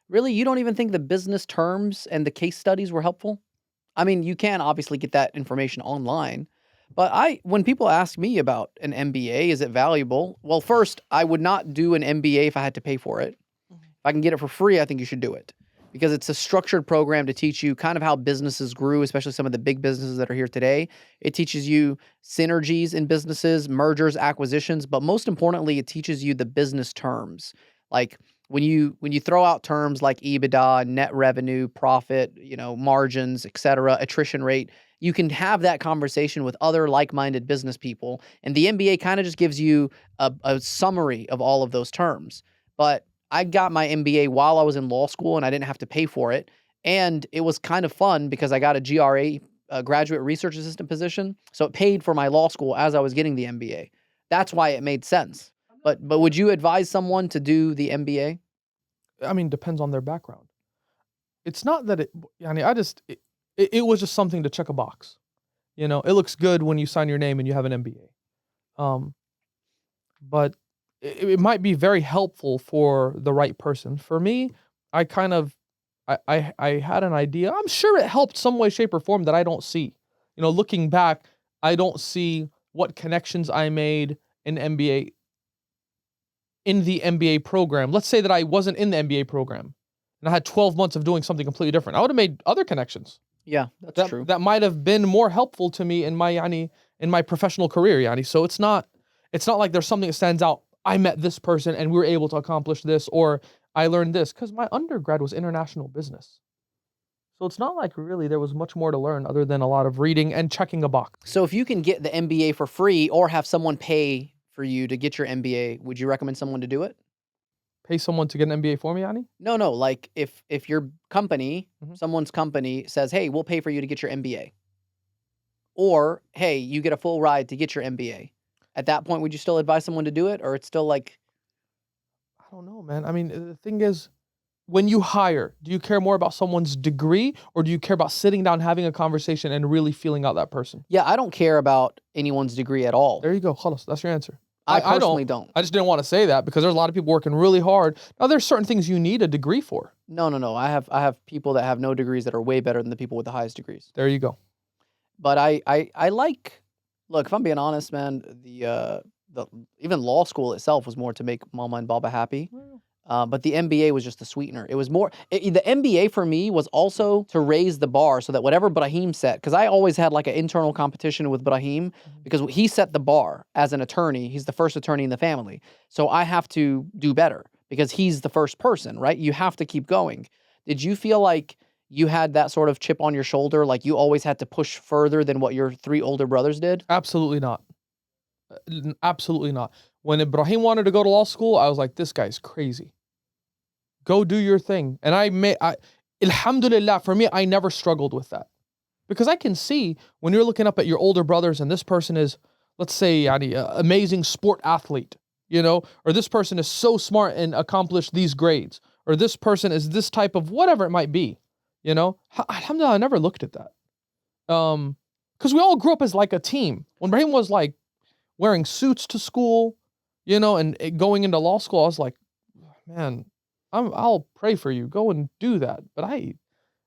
Really? You don't even think the business terms and the case studies were helpful? I mean, you can obviously get that information online, but when people ask me about an MBA, is it valuable? Well, first, I would not do an MBA if I had to pay for it. If I can get it for free, I think you should do it because it's a structured program to teach you kind of how businesses grew, especially some of the big businesses that are here today. It teaches you synergies in businesses, mergers, acquisitions, but most importantly, it teaches you the business terms. Like when you throw out terms like EBITDA, net revenue, profit, margins, et cetera, attrition rate, you can have that conversation with other like-minded business people. And the MBA kind of just gives you a summary of all of those terms. But I got my MBA while I was in law school and I didn't have to pay for it. And it was kind of fun because I got a GRA, graduate research assistant position. So it paid for my law school as I was getting the MBA. That's why it made sense. But would you advise someone to do the MBA? I mean, depends on their background. It's not that it was just something to check a box. It looks good when you sign your name and you have an MBA. But it might be very helpful for the right person. For me, I had an idea. I'm sure it helped some way, shape, or form that I don't see. Looking back, I don't see what connections I made in the MBA program. Let's say that I wasn't in the MBA program and I had 12 months of doing something completely different. I would have made other connections. Yeah, that's true. That might have been more helpful to me in my professional career. So it's not like there's something that stands out. I met this person and we were able to accomplish this, or I learned this, because my undergrad was international business. So it's not like really there was much more to learn other than a lot of reading and checking a box. So if you can get the MBA for free or have someone pay for you to get your MBA, would you recommend someone to do it? Pay someone to get an MBA for me, Ani? No. Like if your company, someone's company says, hey, we'll pay for you to get your MBA. Or, hey, you get a full ride to get your MBA. At that point, would you still advise someone to do it? Or it's still like... I don't know, man. I mean, the thing is, when you hire, do you care more about someone's degree or do you care about sitting down, having a conversation and really feeling out that person? Yeah, I don't care about anyone's degree at all. There you go. Khalas, that's your answer. I personally don't. I just didn't want to say that because there's a lot of people working really hard. Now, there's certain things you need a degree for. No. I have people that have no degrees that are way better than the people with the highest degrees. There you go. But I like... Look, if I'm being honest, man, the even law school itself was more to make mama and baba happy. But the MBA was just a sweetener. It was more... the MBA for me was also to raise the bar so that whatever Brahim set... Because I always had like an internal competition with Brahim because he set the bar as an attorney. He's the first attorney in the family. So I have to do better because he's the first person, right? You have to keep going. Did you feel like you had that sort of chip on your shoulder? Like you always had to push further than what your 3 older brothers did? Absolutely not. Absolutely not. When Ibrahim wanted to go to law school, I was like, this guy's crazy. Go do your thing. And alhamdulillah, for me, I never struggled with that. Because I can see when you're looking up at your older brothers and this person is, let's say, amazing sport athlete, or this person is so smart and accomplished these grades, or this person is this type of whatever it might be, alhamdulillah, I never looked at that. Because we all grew up as like a team. When Ibrahim was like wearing suits to school, and going into law school, I was like, man, I'll pray for you. Go and do that. But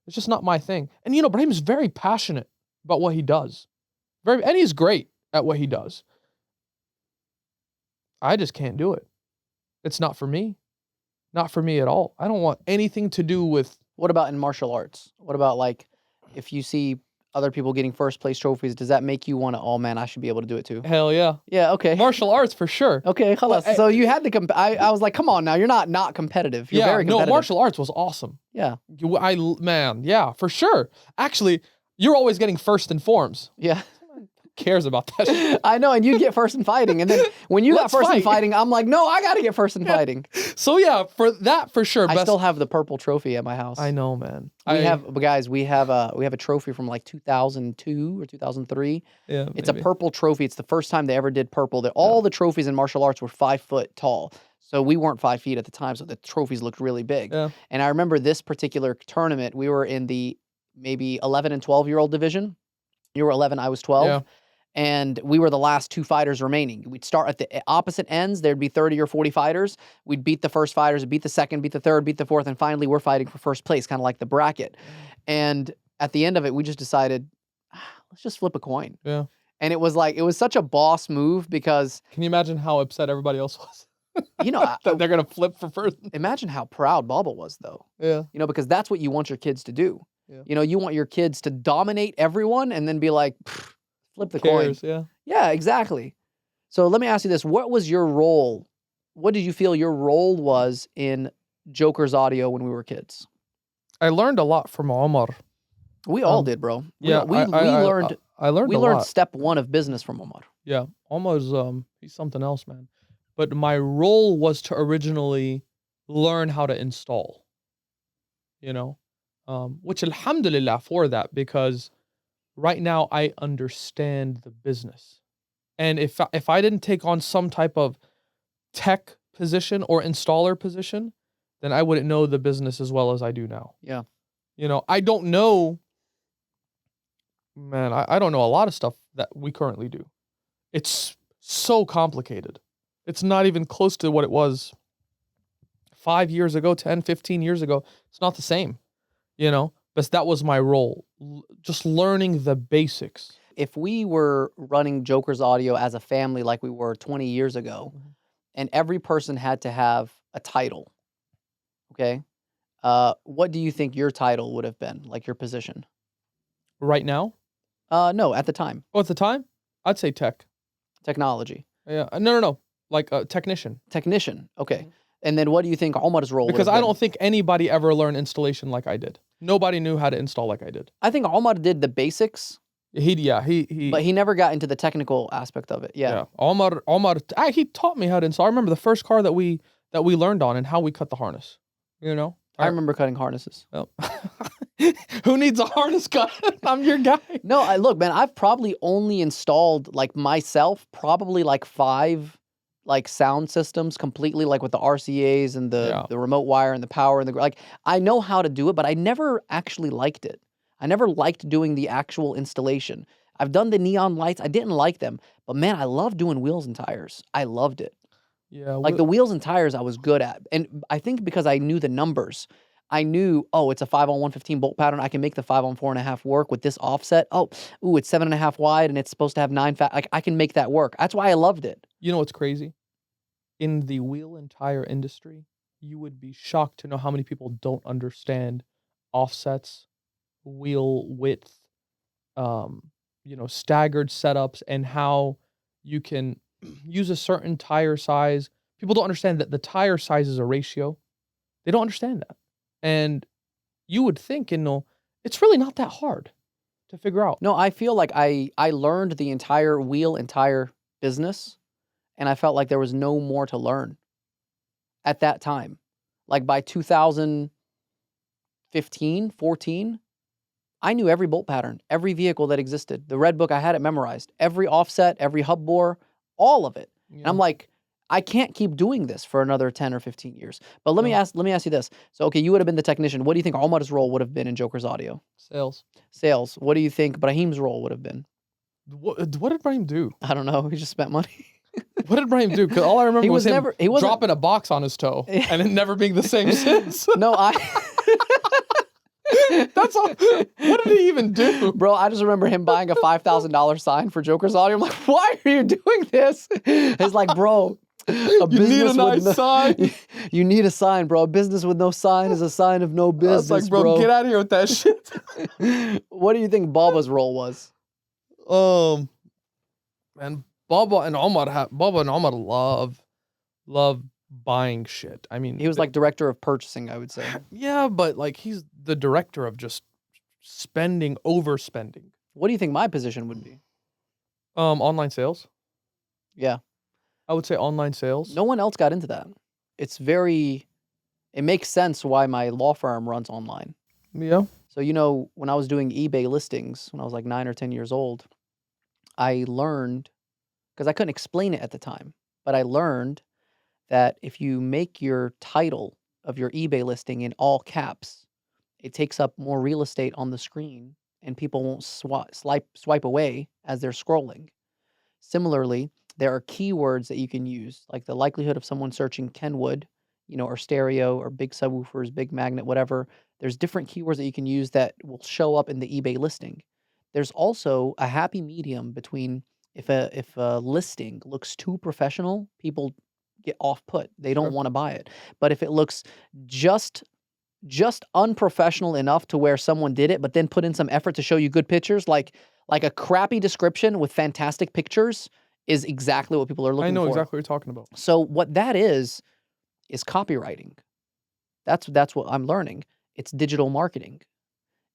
it's just not my thing. And Ibrahim's very passionate about what he does. And he's great at what he does. I just can't do it. It's not for me. Not for me at all. I don't want anything to do with... What about in martial arts? What about like if you see other people getting first place trophies, does that make you want to, oh man, I should be able to do it too? Hell yeah. Yeah, okay. Martial arts for sure. Okay, khalas. So you had to I was like, come on now, you're not competitive. You're very competitive. No, martial arts was awesome. Yeah. Yeah, for sure. Actually, you're always getting first in forms. Yeah. cares about that shit? I know, and you get first in fighting, and then when you got Let's first in fight. fighting, I'm like, no, I got to get first in fighting. So yeah, for sure. I still have the purple trophy at my house. I know, man. We have a trophy from like 2002 or 2003. Yeah, It's a purple trophy. It's the first time they ever did purple. That all the trophies in martial arts were 5 foot tall. So we weren't 5 feet at the time, so the trophies looked really big. Yeah. And I remember this particular tournament, we were in the maybe 11 and 12-year-old division. You were 11, I was 12. Yeah. And we were the last 2 fighters remaining. We'd start at the opposite ends. There'd be 30 or 40 fighters. We'd beat the first fighters, beat the second, beat the third, beat the fourth, and finally we're fighting for first place, kind of like the bracket. And at the end of it, we just decided, let's just flip a coin. Yeah. And it was such a boss move because, Can you imagine how upset everybody else was? That they're gonna flip for first. Imagine how proud Baba was, though. Yeah. Because that's what you want your kids to do. Yeah. You want your kids to dominate everyone and then be like, flip the Cares, coin. yeah. Yeah, exactly. So let me ask you this. What was your role? What did you feel your role was in Joker's Audio when we were kids? I learned a lot from Omar. We all did, bro. Yeah, We learned I learned we a learned lot. step 1 of business from Omar. Yeah, Omar's he's something else, man. But my role was to originally learn how to install. Which alhamdulillah for that, because right now I understand the business. And if I didn't take on some type of tech position or installer position, then I wouldn't know the business as well as I do now. Yeah. I don't know, man, I don't know a lot of stuff that we currently do. It's so complicated. It's not even close to what it was 5 years ago, 10, 15 years ago. It's not the same, but that was my role. Just learning the basics. If we were running Joker's Audio as a family like we were 20 years ago, and every person had to have a title, okay? What do you think your title would have been, like your position? Right now? No, at the time. Oh, at the time? I'd say tech. Technology. Yeah. No. Like a technician. Technician. Okay. And then what do you think Omar's role Because would have I been? don't think anybody ever learned installation like I did. Nobody knew how to install like I did. I think Omar did the basics, But he never got into the technical aspect of it. Yeah. Omar, he taught me how to install. I remember the first car that we learned on and how we cut the harness. I remember cutting harnesses. Well, who needs a harness cut? I'm your guy. No, look, man, I've probably only installed like myself, probably like 5 like sound systems completely, like with the RCAs and the remote wire and the power and like I know how to do it, but I never actually liked it. I never liked doing the actual installation. I've done the neon lights. I didn't like them, but man, I love doing wheels and tires. I loved it. Yeah. Like the wheels and tires I was good at. And I think because I knew the numbers, I knew, it's a 5-on-115 bolt pattern. I can make the 5-on-4.5 work with this offset. It's 7.5 wide and it's supposed to have 9 fat. Like I can make that work. That's why I loved it. You know what's crazy? In the wheel and tire industry, you would be shocked to know how many people don't understand offsets, wheel width, staggered setups, and how you can use a certain tire size. People don't understand that the tire size is a ratio. They don't understand that. And you would think, it's really not that hard to figure out. No, I feel like I learned the entire wheel and tire business, and I felt like there was no more to learn at that time. Like by 2015, 14, I knew every bolt pattern, every vehicle that existed. The red book, I had it memorized. Every offset, every hub bore, all of it. Yeah. And I'm like, I can't keep doing this for another 10 or 15 years. But let me ask you this. So, okay, you would have been the technician. What do you think Omar's role would have been in Joker's Audio? Sales. What do you think Brahim's role would have been? What did Brahim do? I don't know. He just spent money. What did Brahim do? Because all I remember was him he wasn't dropping a box on his toe and it never being the same since. No, That's all. What did he even do? Bro, I just remember him buying a $5,000 sign for Joker's Audio. I'm like, why are you doing this? It's like, bro, You need a nice sign. You need a sign, bro. A business with no sign is a sign of no business, I was like, bro, get out of here with that shit. What do you think Baba's role was? Man, Baba and Omar love buying shit. I mean, He was like director of purchasing, I would say. yeah, but like he's the director of just overspending. What do you think my position would be? Online sales. Yeah. I would say online sales. No one else got into that. It's very it makes sense why my law firm runs online. Yeah. So, when I was doing eBay listings when I was like 9 or 10 years old, I learned because I couldn't explain it at the time, but I learned that if you make your title of your eBay listing in all caps, it takes up more real estate on the screen and people won't swipe away as they're scrolling. Similarly, there are keywords that you can use, like the likelihood of someone searching Kenwood, or stereo or big subwoofers, big magnet, whatever. There's different keywords that you can use that will show up in the eBay listing. There's also a happy medium between if a listing looks too professional, people get off put. They don't Sure. want to buy it. But if it looks just just unprofessional enough to where someone did it, but then put in some effort to show you good pictures, like a crappy description with fantastic pictures is exactly what people are I looking know for. exactly what you're talking about. So what that is copywriting. That's what I'm learning. It's digital marketing.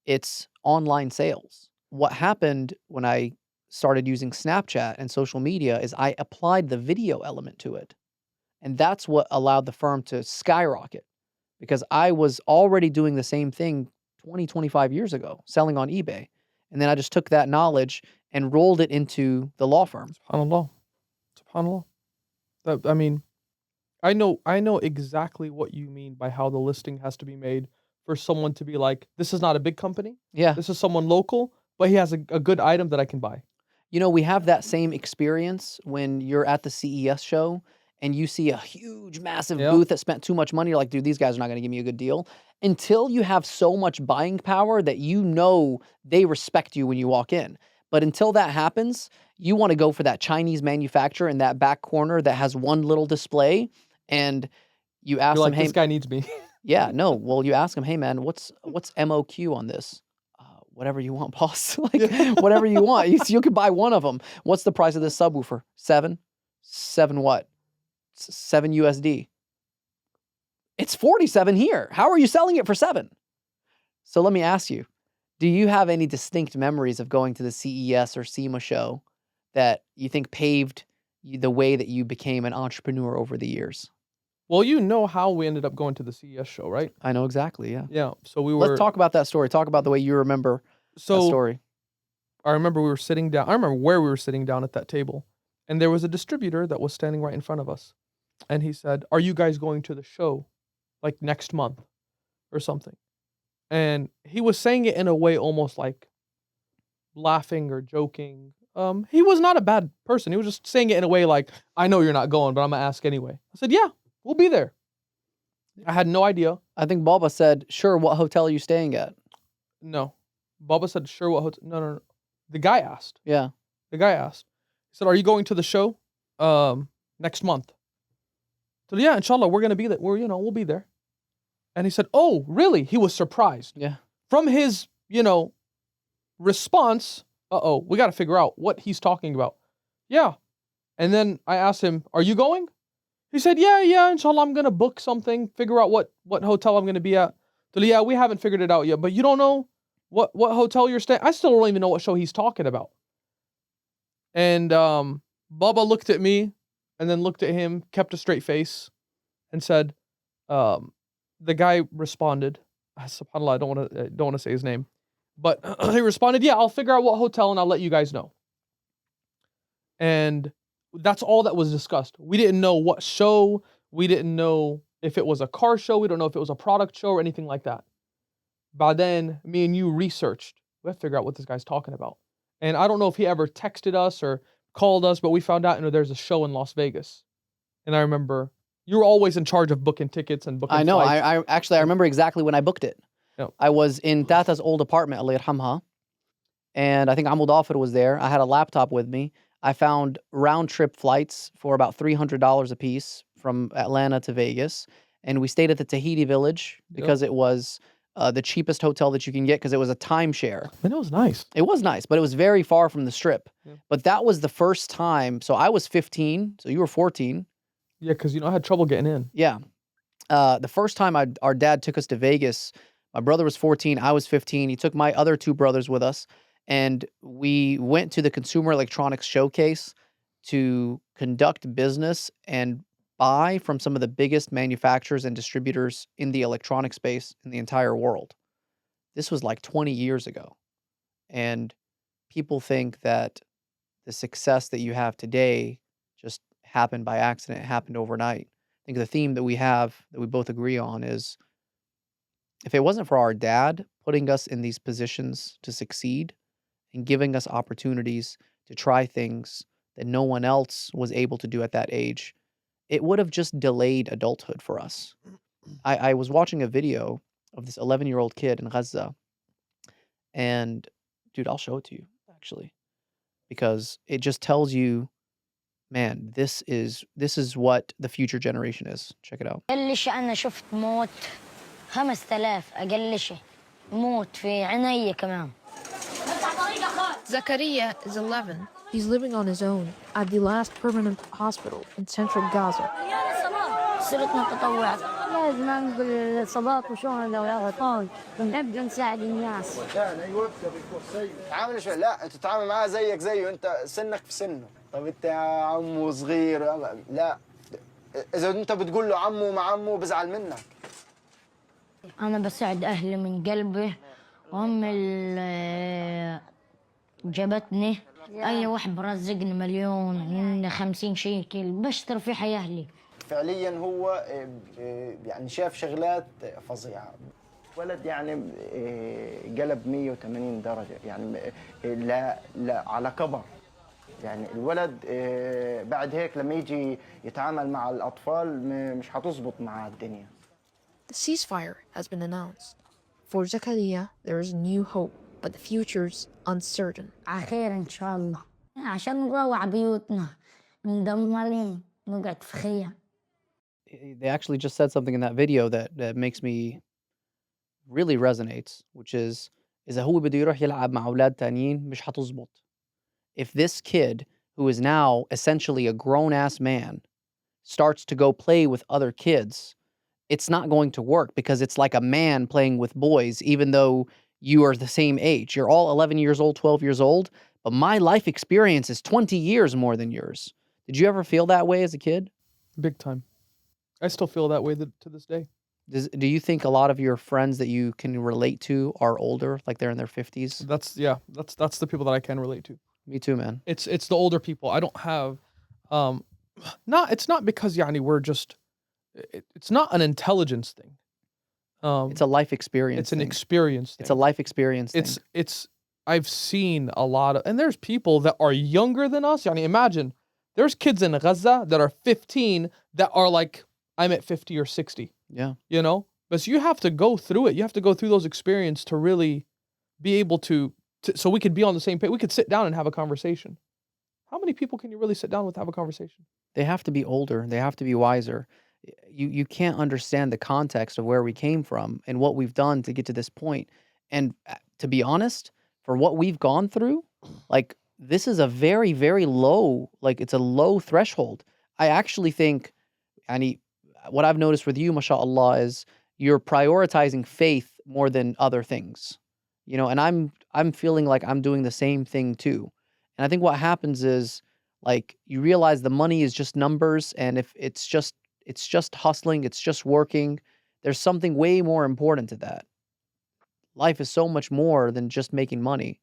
It's online sales. What happened when I started using Snapchat and social media is I applied the video element to it. And that's what allowed the firm to skyrocket because I was already doing the same thing 20, 25 years ago, selling on eBay. And then I just took that knowledge and rolled it into the law firm. SubhanAllah. SubhanAllah. I mean, I know exactly what you mean by how the listing has to be made for someone to be like, this is not a big company. Yeah. This is someone local, but he has a good item that I can buy. We have that same experience when you're at the CES show and you see a huge, massive Yeah. booth that spent too much money. You're like, dude, these guys are not going to give me a good deal. Until you have so much buying power that they respect you when you walk in. But until that happens, you want to go for that Chinese manufacturer in that back corner that has one little display. And you ask You're them, like, hey, this guy needs me. yeah, no. Well, you ask him, hey, man, what's MOQ on this? Whatever you want, boss. Yeah. Whatever you want. You could buy one of them. What's the price of this subwoofer? 7? 7 what? 7 USD. It's 47 here. How are you selling it for 7? So let me ask you, do you have any distinct memories of going to the CES or SEMA show that you think paved the way that you became an entrepreneur over the years? Well, you know how we ended up going to the CES show, right? I know exactly, yeah. Yeah. So we Let's were. talk about that story. Talk about the way you remember that So story. I remember we were sitting down. I remember where we were sitting down at that table, and there was a distributor that was standing right in front of us, and he said, "Are you guys going to the show, like next month, or something?" And he was saying it in a way almost like laughing or joking. He was not a bad person. He was just saying it in a way like, "I know you're not going, but I'm gonna ask anyway." I said, "Yeah, we'll be there." I had no idea. I think Baba said, sure, what hotel are you staying at? No, Baba said, "Sure, what hotel?" No, no, no. The guy asked. Yeah. The guy asked. He said, "Are you going to the show, next month?" So yeah, inshallah, we're gonna be there. We'll be there. And he said, "Oh, really?" He was surprised. Yeah. From his, response, we got to figure out what he's talking about. Yeah. And then I asked him, "Are you going?" He said, "Yeah, inshallah, I'm going to book something, figure out what hotel I'm going to be at." So yeah, we haven't figured it out yet, but you don't know what hotel you're staying. I still don't even know what show he's talking about. And Baba looked at me and then looked at him, kept a straight face and said, the guy responded, subhanAllah, I don't want to say his name, but he responded, "Yeah, I'll figure out what hotel and I'll let you guys know." And that's all that was discussed. We didn't know what show. We didn't know if it was a car show. We don't know if it was a product show or anything like that. By then, me and you researched. We have to figure out what this guy's talking about. And I don't know if he ever texted us or called us, but we found out, there's a show in Las Vegas. And I remember you were always in charge of booking tickets and booking I know. flights. I remember exactly when I booked it. Yep. I was in Tata's old apartment, Allah yarhamha, and I think Amul Dafir was there. I had a laptop with me. I found round trip flights for about $300 a piece from Atlanta to Vegas, and we stayed at the Tahiti Village because it was the cheapest hotel that you can get because it was a timeshare. And it was nice. It was nice, but it was very far from the strip. Yeah. But that was the first time. So I was 15, so you were 14. Yeah, because I had trouble getting in. Yeah. The first time our dad took us to Vegas, my brother was 14, I was 15. He took my other two brothers with us, And we went to the Consumer Electronics Showcase to conduct business and buy from some of the biggest manufacturers and distributors in the electronic space in the entire world. This was like 20 years ago. And people think that the success that you have today just happened by accident, it happened overnight. I think the theme that we have that we both agree on is if it wasn't for our dad putting us in these positions to succeed and giving us opportunities to try things that no one else was able to do at that age, it would have just delayed adulthood for us. I was watching a video of this 11-year-old kid in Gaza, and dude, I'll show it to you actually because it just tells you, man, this is what the future generation is. Check it out. أقل شيء أنا شفت موت 5000 أقل شيء موت في عيني كمان. Zakaria is 11. He's living on his own at the last permanent hospital in central Gaza. صرت متطوع لازم أنقل صلاة وشهداء وأطفال ونبدأ نساعد الناس. تعامل شوي لا انت تتعامل معاه زيك زيه انت سنك في سنه طب انت يا عمو صغير لا اذا انت بتقول له عمو مع عمو بزعل منك أنا بساعد أهلي من قلبي وأمي اللي جابتني أي واحد برزقني مليون من 50 شيكل بشتري في حياة أهلي. فعليا هو يعني شاف شغلات فظيعه ولد يعني قلب 180 درجه يعني لا على كبر يعني الولد بعد هيك لما يجي يتعامل مع الاطفال مش هتظبط معاه الدنيا. The ceasefire has been announced. For Zakaria, there is new hope, but the future's uncertain. على خير إن شاء الله عشان نروع بيوتنا مدمرين نقعد في خيام. They actually just said something in that video that makes me really resonates, which is إذا هو بده يروح يلعب مع أولاد تانيين مش هتظبط. If this kid, who is now essentially a grown-ass man, starts to go play with other kids, it's not going to work because it's like a man playing with boys, even though you are the same age. You're all 11 years old, 12 years old, but my life experience is 20 years more than yours. Did you ever feel that way as a kid? Big time. I still feel that way to this day. Do you think a lot of your friends that you can relate to are older, like they're in their 50s? That's the people that I can relate to. Me too, man. It's the older people. I don't have it's not because yani we're just it's not an intelligence thing. It's a life experience. It's an thing. experience thing. It's a life experience thing. It's I've seen a lot of, and there's people that are younger than us. Yani imagine there's kids in Gaza that are 15 that are like I'm at 50 or 60. Yeah. You know? But you have to go through it. You have to go through those experiences to really be able to so we could be on the same page. We could sit down and have a conversation. How many people can you really sit down with have a conversation? They have to be older. They have to be wiser. You can't understand the context of where we came from and what we've done to get to this point. And to be honest, for what we've gone through, like this is a very, very low, like it's a low threshold. I actually think, Annie, what I've noticed with you, mashallah, is you're prioritizing faith more than other things. You know, and I'm feeling like I'm doing the same thing too. And I think what happens is like you realize the money is just numbers, and if it's just hustling, it's just working. There's something way more important to that. Life is so much more than just making money.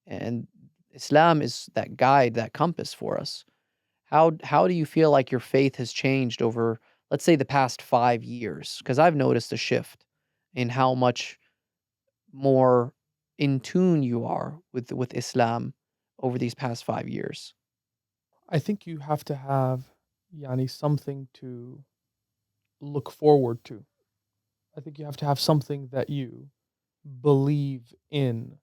And Islam is that guide, that compass for us. How do you feel like your faith has changed over, let's say, the past 5 years? Because I've noticed a shift in how much more in tune you are with Islam over these past 5 years. I think you have to have yani something to look forward to. I think you have to have something that you believe in.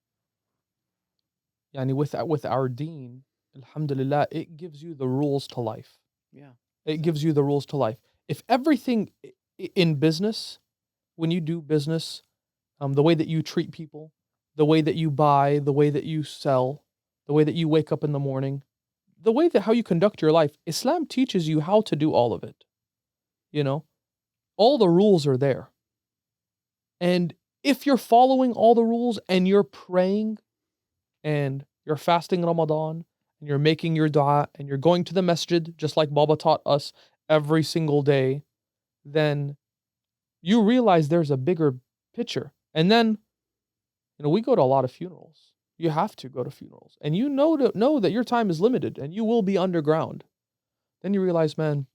Yani with our deen, alhamdulillah, it gives you the rules to life. Yeah. It gives you the rules to life. If everything in business, when you do business, the way that you treat people, the way that you buy, the way that you sell, the way that you wake up in the morning, the way that how you conduct your life, Islam teaches you how to do all of it. You know, all the rules are there. And if you're following all the rules and you're praying and you're fasting Ramadan and you're making your dua and you're going to the masjid just like Baba taught us every single day, then you realize there's a bigger picture. And then, we go to a lot of funerals. You have to go to funerals. And you know that your time is limited and you will be underground. Then you realize, man,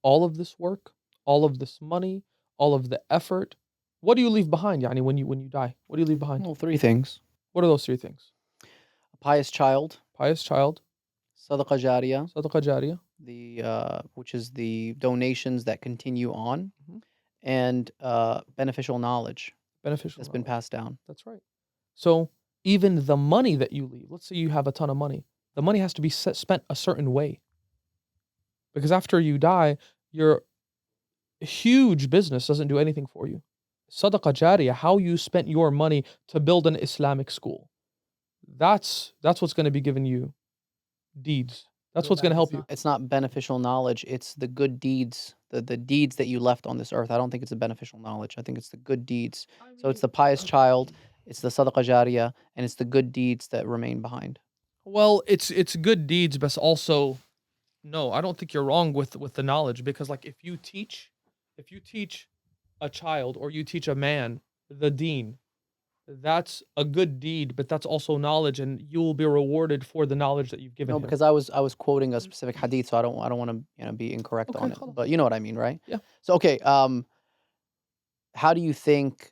all of this work, all of this money, all of the effort, what do you leave behind, Yani, when you die? What do you leave behind? Well, three things: What are those three things? a pious child, Pious child, sadaqah jariyah, sadaqah jariyah, which is the donations that continue on, Mhm. and beneficial knowledge beneficial that's been knowledge. passed down. That's right. So even the money that you leave, let's say you have a ton of money, the money has to be spent a certain way. Because after you die, your huge business doesn't do anything for you. Sadaqah jariyah, how you spent your money to build an Islamic school. That's what's going to be giving you deeds. That's what's going to help you. It's not beneficial knowledge. It's the good deeds, the deeds that you left on this earth. I don't think it's a beneficial knowledge. I think it's the good deeds. So it's the pious child, it's the sadaqah jariyah, and it's the good deeds that remain behind. Well, it's good deeds, but also no, I don't think you're wrong with the knowledge, because like if you teach a child or you teach a man the deen, that's a good deed, but that's also knowledge, and you will be rewarded for the knowledge that you've given No, him. because I was quoting a specific hadith, so I don't want to be incorrect Okay, on it. khalas. But you know what I mean, right? Yeah. So okay, how do you think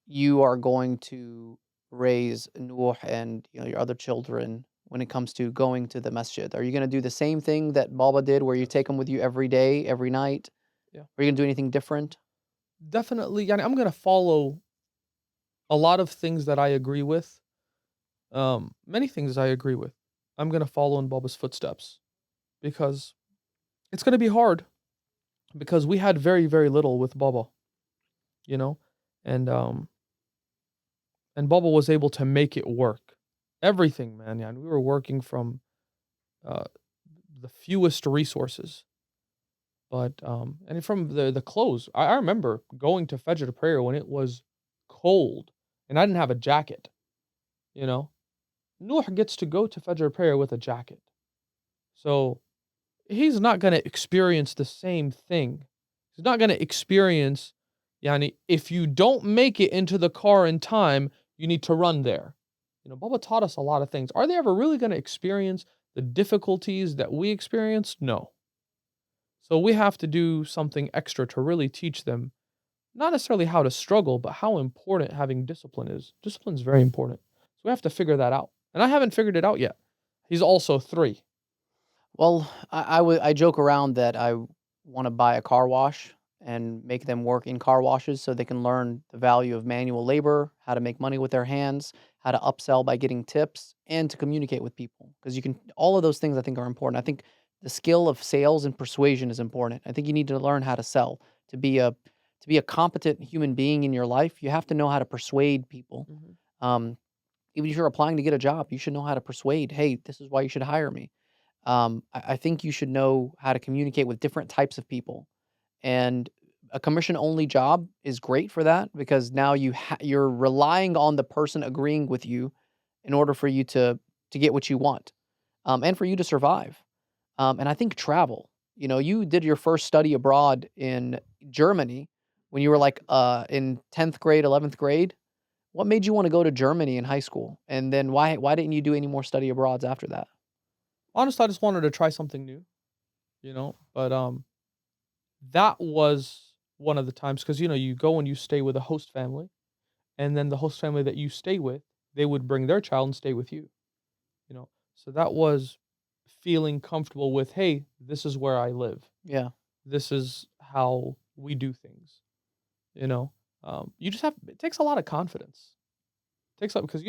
you are going to raise Nuh and your other children when it comes to going to the masjid? Are you going to do the same thing that Baba did, where you take them with you every day, every night? Yeah. Are you going to do anything different? Definitely, yani I'm going to follow a lot of things that I agree with. Many things I agree with. I'm going to follow in Baba's footsteps, because it's going to be hard, because we had very, very little with Baba, you know? And Baba was able to make it work. Everything, man. Yeah, we were working from uh, the fewest resources, but and from the clothes. I remember going to Fajr prayer when it was cold, and I didn't have a jacket. You know, Nuh gets to go to Fajr prayer with a jacket, so he's not going to experience the same thing. He's not going to experience, yani, if you don't make it into the car in time, you need to run there. Baba taught us a lot of things. Are they ever really going to experience the difficulties that we experienced? No. So we have to do something extra to really teach them, not necessarily how to struggle, but how important having discipline is. Discipline is very important. So we have to figure that out. And I haven't figured it out yet. He's also 3. Well, I joke around that I want to buy a car wash and make them work in car washes so they can learn the value of manual labor, how to make money with their hands, how to upsell by getting tips, and to communicate with people. Because all of those things I think are important. I think the skill of sales and persuasion is important. I think you need to learn how to sell to be a competent human being in your life. You have to know how to persuade people. Um, Even if you're applying to get a job, you should know how to persuade. Hey, this is why you should hire me. I think you should know how to communicate with different types of people, and a commission-only job is great for that, because now you're relying on the person agreeing with you in order for you to get what you want, and for you to survive. And I think travel. You did your first study abroad in Germany when you were like in 10th grade, 11th grade. What made you want to go to Germany in high school? And then why didn't you do any more study abroads after that? Honestly, I just wanted to try something new, but that was one of the times, because you go and you stay with a host family, and then the host family that you stay with, they would bring their child and stay with you. So that was feeling comfortable with, hey, this is where I live. Yeah. This is how we do things. You just it takes a lot of confidence. It takes up, because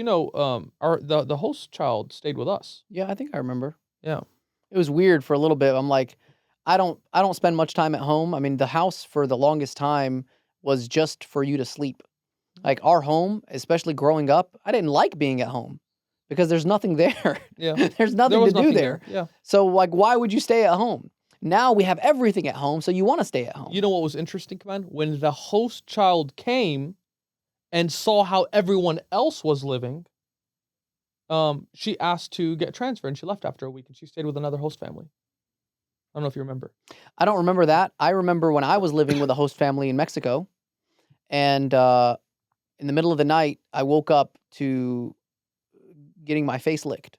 our the host child stayed with us. Yeah, I think I remember. Yeah. It was weird for a little bit. I'm like, I don't spend much time at home. I mean, the house for the longest time was just for you to sleep. Like our home, especially growing up, I didn't like being at home because there's nothing there. Yeah. There's There nothing was to do nothing there. Yeah. So like, why would you stay at home? Now we have everything at home, so you want to stay at home. You know what was interesting, man? When the host child came and saw how everyone else was living, she asked to get transferred and she left after a week and she stayed with another host family. I don't know if you remember. I don't remember that. I remember when I was living with a host family in Mexico, and in the middle of the night, I woke up to getting my face licked.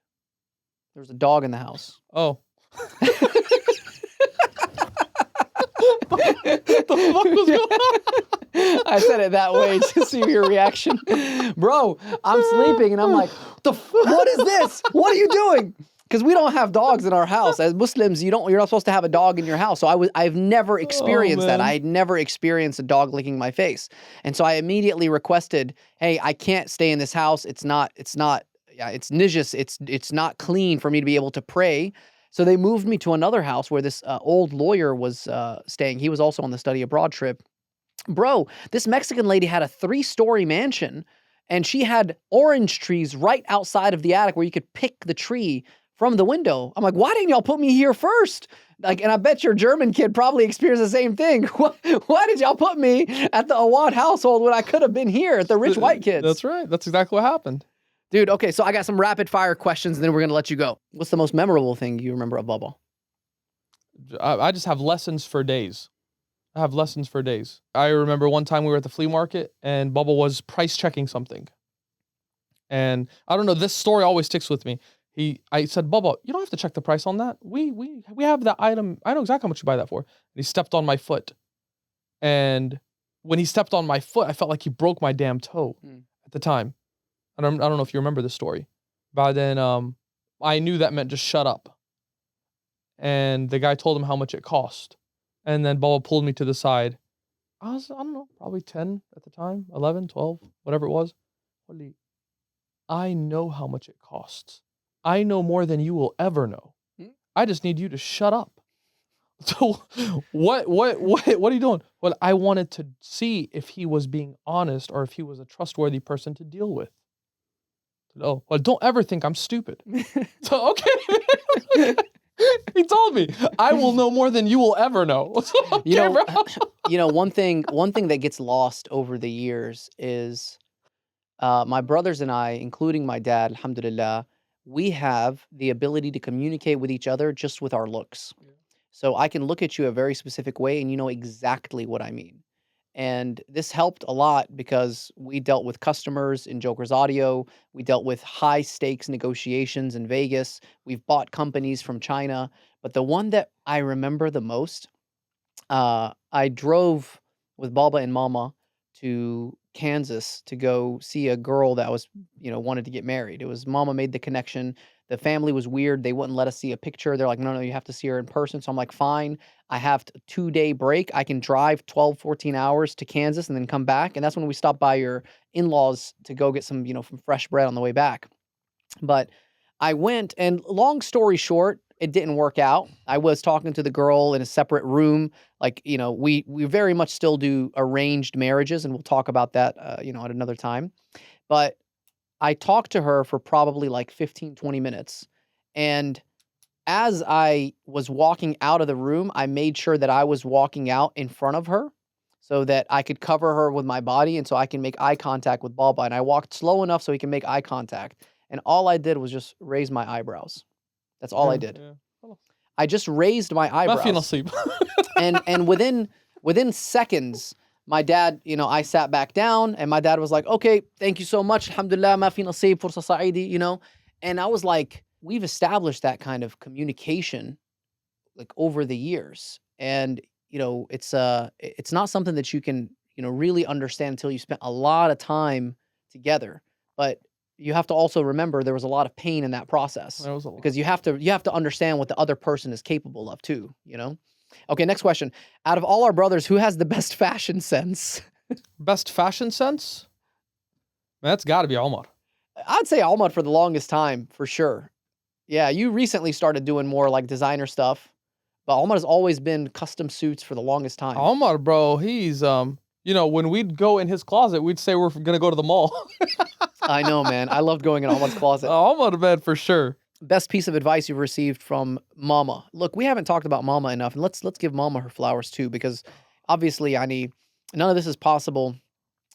There was a dog in the house. Oh. What the fuck was going on? I said it that way to see your reaction. Bro, I'm sleeping and I'm like, what is this? What are you doing? Because we don't have dogs in our house. As Muslims, you're not supposed to have a dog in your house. So I've never experienced that. man. I had never experienced a dog licking my face. And so I immediately requested, hey, I can't stay in this house. It's nijis. It's not clean for me to be able to pray. So they moved me to another house where this old lawyer was staying. He was also on the study abroad trip. Bro, this Mexican lady had a 3-story mansion, and she had orange trees right outside of the attic where you could pick the tree from the window. I'm like, why didn't y'all put me here first? Like, and I bet your German kid probably experienced the same thing. Why did y'all put me at the Awad household when I could have been here at the rich white kids? That's right. That's exactly what happened. Dude, okay, so I got some rapid fire questions, and then we're going to let you go. What's the most memorable thing you remember of Bubba? I just have lessons for days. I have lessons for days. I remember one time we were at the flea market and Bubba was price checking something. And I don't know, this story always sticks with me. I said, Bubba, you don't have to check the price on that. We have that item. I know exactly how much you buy that for. And he stepped on my foot. And when he stepped on my foot, I felt like he broke my damn toe at the time. I don't know if you remember this story. But then I knew that meant just shut up. And the guy told him how much it cost. And then Bubba pulled me to the side. I don't know, probably 10 at the time, 11, 12, whatever it was. I know how much it costs. I know more than you will ever know. I just need you to shut up. So what are you doing? Well, I wanted to see if he was being honest or if he was a trustworthy person to deal with. Oh, well, don't ever think I'm stupid. So, okay. He told me, I will know more than you will ever know. Okay, one thing that gets lost over the years is my brothers and I, including my dad, alhamdulillah, we have the ability to communicate with each other just with our looks. Yeah. So I can look at you a very specific way and you know exactly what I mean. And this helped a lot because we dealt with customers in Joker's Audio. We dealt with high stakes negotiations in Vegas. We've bought companies from China. But the one that I remember the most, I drove with Baba and Mama to Kansas to go see a girl that was, wanted to get married. It was Mama made the connection. The family was weird. They wouldn't let us see a picture. They're like, no, you have to see her in person. So I'm like, fine. I have a 2-day break. I can drive 12, 14 hours to Kansas and then come back. And that's when we stopped by your in-laws to go get some, some fresh bread on the way back. But I went, and long story short, it didn't work out. I was talking to the girl in a separate room. Like, we very much still do arranged marriages, and we'll talk about that, at another time. But I talked to her for probably like 15, 20 minutes. And as I was walking out of the room, I made sure that I was walking out in front of her so that I could cover her with my body and so I can make eye contact with Baba. And I walked slow enough so he can make eye contact. And all I did was just raise my eyebrows. That's all I did. Yeah. I just raised my eyebrows. and within seconds, my dad, I sat back down and my dad was like, okay, thank you so much. Alhamdulillah, ma fi nasib, fursa sa'idi, And I was like, we've established that kind of communication like over the years. And, it's not something that you can, really understand until you spent a lot of time together. But you have to also remember there was a lot of pain in that process. There was a lot. Because you have to understand what the other person is capable of too, Okay, next question. Out of all our brothers, who has the best fashion sense? Best fashion sense? Man, that's got to be Omar. I'd say Omar for the longest time, for sure. Yeah, you recently started doing more like designer stuff, but Omar has always been custom suits for the longest time. Omar, bro, he's, when we'd go in his closet, we'd say we're going to go to the mall. I know, man. I loved going in Omar's closet. Omar, man, for sure. Best piece of advice you've received from Mama. Look, we haven't talked about Mama enough, and let's give Mama her flowers too, because obviously, none of this is possible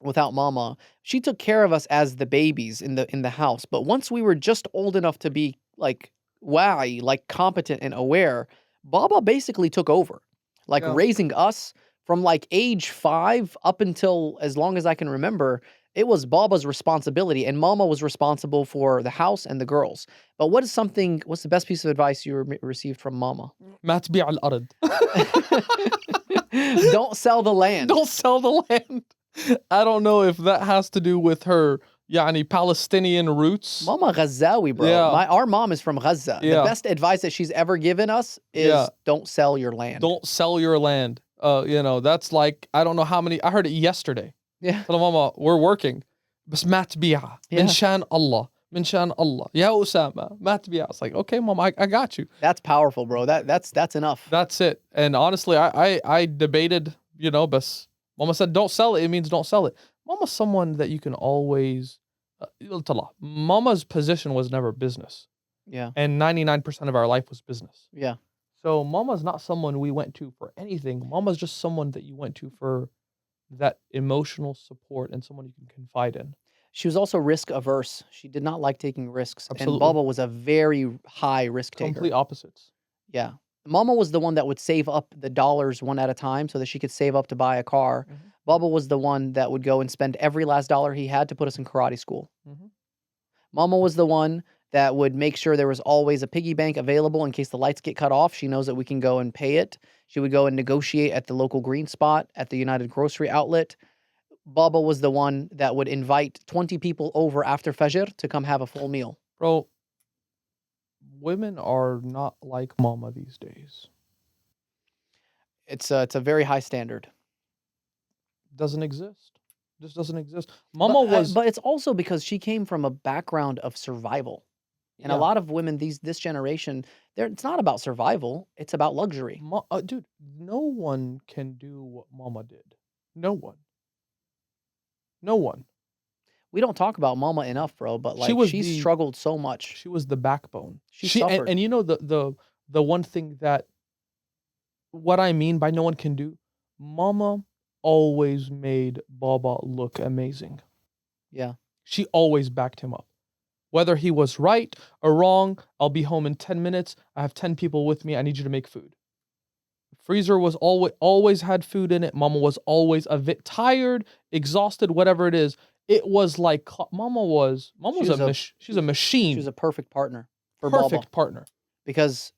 without mama. She took care of us as the babies in the house. But once we were just old enough to be like wary, like competent and aware, Baba basically took over. Like Yeah. raising us from like age 5 up until as long as I can remember, it was Baba's responsibility and mama was responsible for the house and the girls. But what's the best piece of advice you received from mama? ما تبيع الأرض. Don't sell the land. Don't sell the land. I don't know if that has to do with her يعني Palestinian roots. Mama Ghazawi, bro. Yeah. Our mom is from Gaza. The Yeah. best advice that she's ever given us is Yeah. don't sell your land. Don't sell your land. That's like, I don't know how many, I heard it yesterday. Yeah. So mama, we're working. بس ما تبيعها. Yeah. من شان الله. من شان الله. يا أسامة ما تبيعها. It's like, okay, mom, I got you. That's powerful, bro. That's enough. That's it. And honestly, I debated, but mama said, don't sell it. It means don't sell it. Mama's someone that you can always, mama's position was never business. Yeah. And 99% of our life was business. Yeah. So mama's not someone we went to for anything. Mama's just someone that you went to for that emotional support and someone you can confide in. She was also risk averse. She did not like taking risks. Absolutely. And Baba was a very high risk taker. Complete opposites. Yeah. Mama was the one that would save up the dollars one at a time so that she could save up to buy a car. Mhm. Baba was the one that would go and spend every last dollar he had to put us in karate school. Mhm. Mama was the one that would make sure there was always a piggy bank available in case the lights get cut off. She knows that we can go and pay it. She would go and negotiate at the local green spot at the United Grocery Outlet. Baba was the one that would invite 20 people over after Fajr to come have a full meal. Bro, women are not like mama these days. It's a very high standard. Doesn't exist. Just doesn't exist. Mama was. But it's also because she came from a background of survival. And a Yeah. lot of women this generation, it's not about survival, it's about luxury. Dude, no one can do what mama did. No one. No one. We don't talk about mama enough, bro, but She like was she the- struggled so much. She was the backbone. She suffered. And you know the one thing that what I mean by no one can do, mama always made Baba look amazing. Yeah. She always backed him up. Whether he was right or wrong, I'll be home in 10 minutes. I have 10 people with me. I need you to make food. Freezer was always had food in it. Mama was always a bit tired, exhausted, whatever it is. It was like Mama's she's a machine. She was a perfect partner for perfect Baba. partner. Because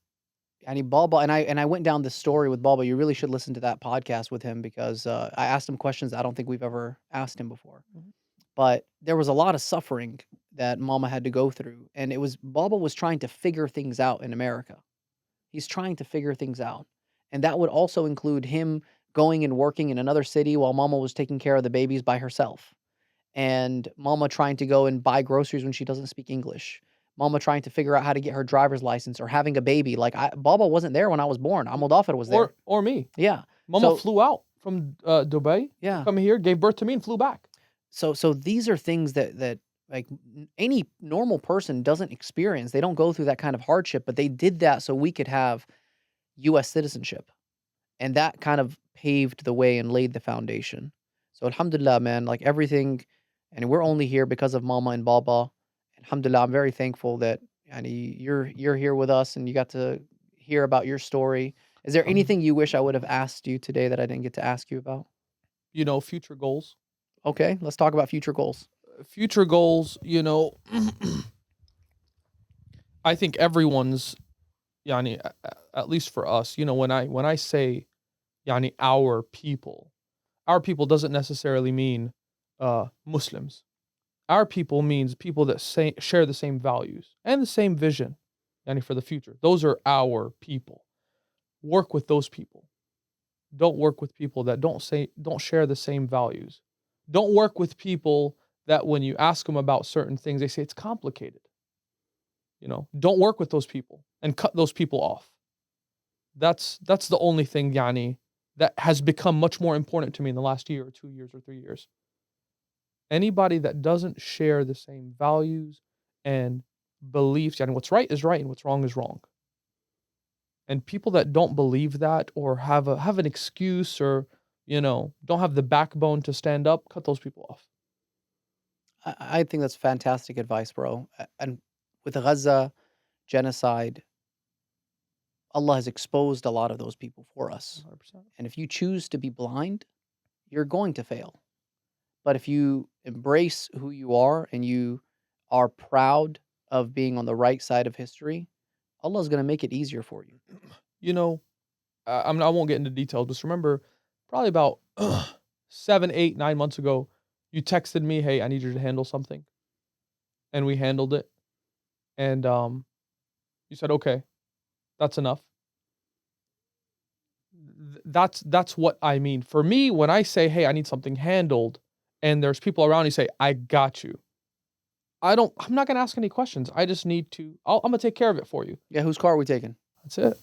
Baba and I went down this story with Baba. You really should listen to that podcast with him because I asked him questions I don't think we've ever asked him before. Mhm. But there was a lot of suffering that Mama had to go through, and Baba was trying to figure things out in America. He's trying to figure things out, and that would also include him going and working in another city while Mama was taking care of the babies by herself, and Mama trying to go and buy groceries when she doesn't speak English. Mama trying to figure out how to get her driver's license or having a baby. Like Baba wasn't there when I was born. Amoldafar was there. Or me. Yeah. Mama So- flew out from Dubai, Yeah. come here, gave birth to me, and flew back. So these are things that like any normal person doesn't experience. They don't go through that kind of hardship, but they did that so we could have US citizenship. And that kind of paved the way and laid the foundation. So alhamdulillah, man, like everything, and we're only here because of Mama and Baba. Alhamdulillah, I'm very thankful that you're here with us and you got to hear about your story. Is there anything you wish I would have asked you today that I didn't get to ask you about? Future goals. Okay, let's talk about future goals. Future goals, I think everyone's, at least for us, when I say, our people doesn't necessarily mean Muslims. Our people means people that share the same values and the same vision, for the future. Those are our people. Work with those people. Don't work with people that don't share the same values. Don't work with people that when you ask them about certain things, they say it's complicated. Don't work with those people and cut those people off. That's the only thing, that has become much more important to me in the last year or 2 years or 3 years. Anybody that doesn't share the same values and beliefs, what's right is right and what's wrong is wrong. And people that don't believe that or have an excuse or don't have the backbone to stand up, cut those people off. I think that's fantastic advice, bro. And with the Gaza genocide, Allah has exposed a lot of those people for us. 100%. And if you choose to be blind, you're going to fail. But if you embrace who you are and you are proud of being on the right side of history, Allah is going to make it easier for you. I won't get into details. Just remember, probably about 7, 8, 9 months ago, you texted me, "Hey, I need you to handle something," and we handled it. And you said, "Okay, that's enough." That's what I mean. For me, when I say, "Hey, I need something handled," and there's people around, you say, "I got you." I'm not gonna ask any questions. I just need to. I'm gonna take care of it for you. Yeah, whose car are we taking? That's it.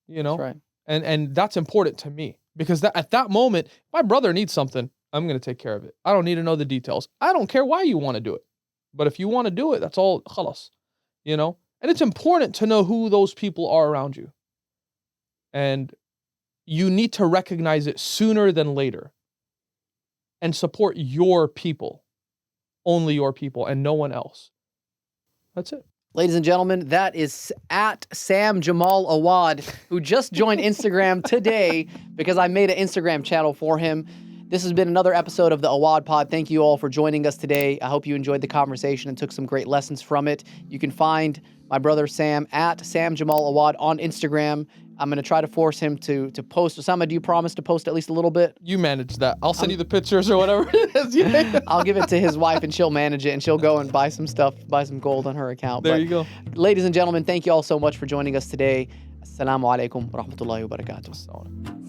That's right. And that's important to me because at that moment, if my brother needs something, I'm gonna take care of it. I don't need to know the details. I don't care why you want to do it, but if you want to do it, that's all. Khalas, And it's important to know who those people are around you, and you need to recognize it sooner than later, and support your people, only your people, and no one else. That's it. Ladies and gentlemen, that is at Sam Jamal Awad, who just joined Instagram today because I made an Instagram channel for him. This has been another episode of the Awad Pod. Thank you all for joining us today. I hope you enjoyed the conversation and took some great lessons from it. You can find my brother Sam at Sam Jamal Awad on Instagram. I'm going to try to force him to post. Osama, do you promise to post at least a little bit? You manage that. I'll send you the pictures or whatever it is. I'll give it to his wife and she'll manage it and she'll go and buy some stuff, buy some gold on her account. There you go. Ladies and gentlemen, thank you all so much for joining us today. Assalamu alaikum wa rahmatullahi wa barakatuh.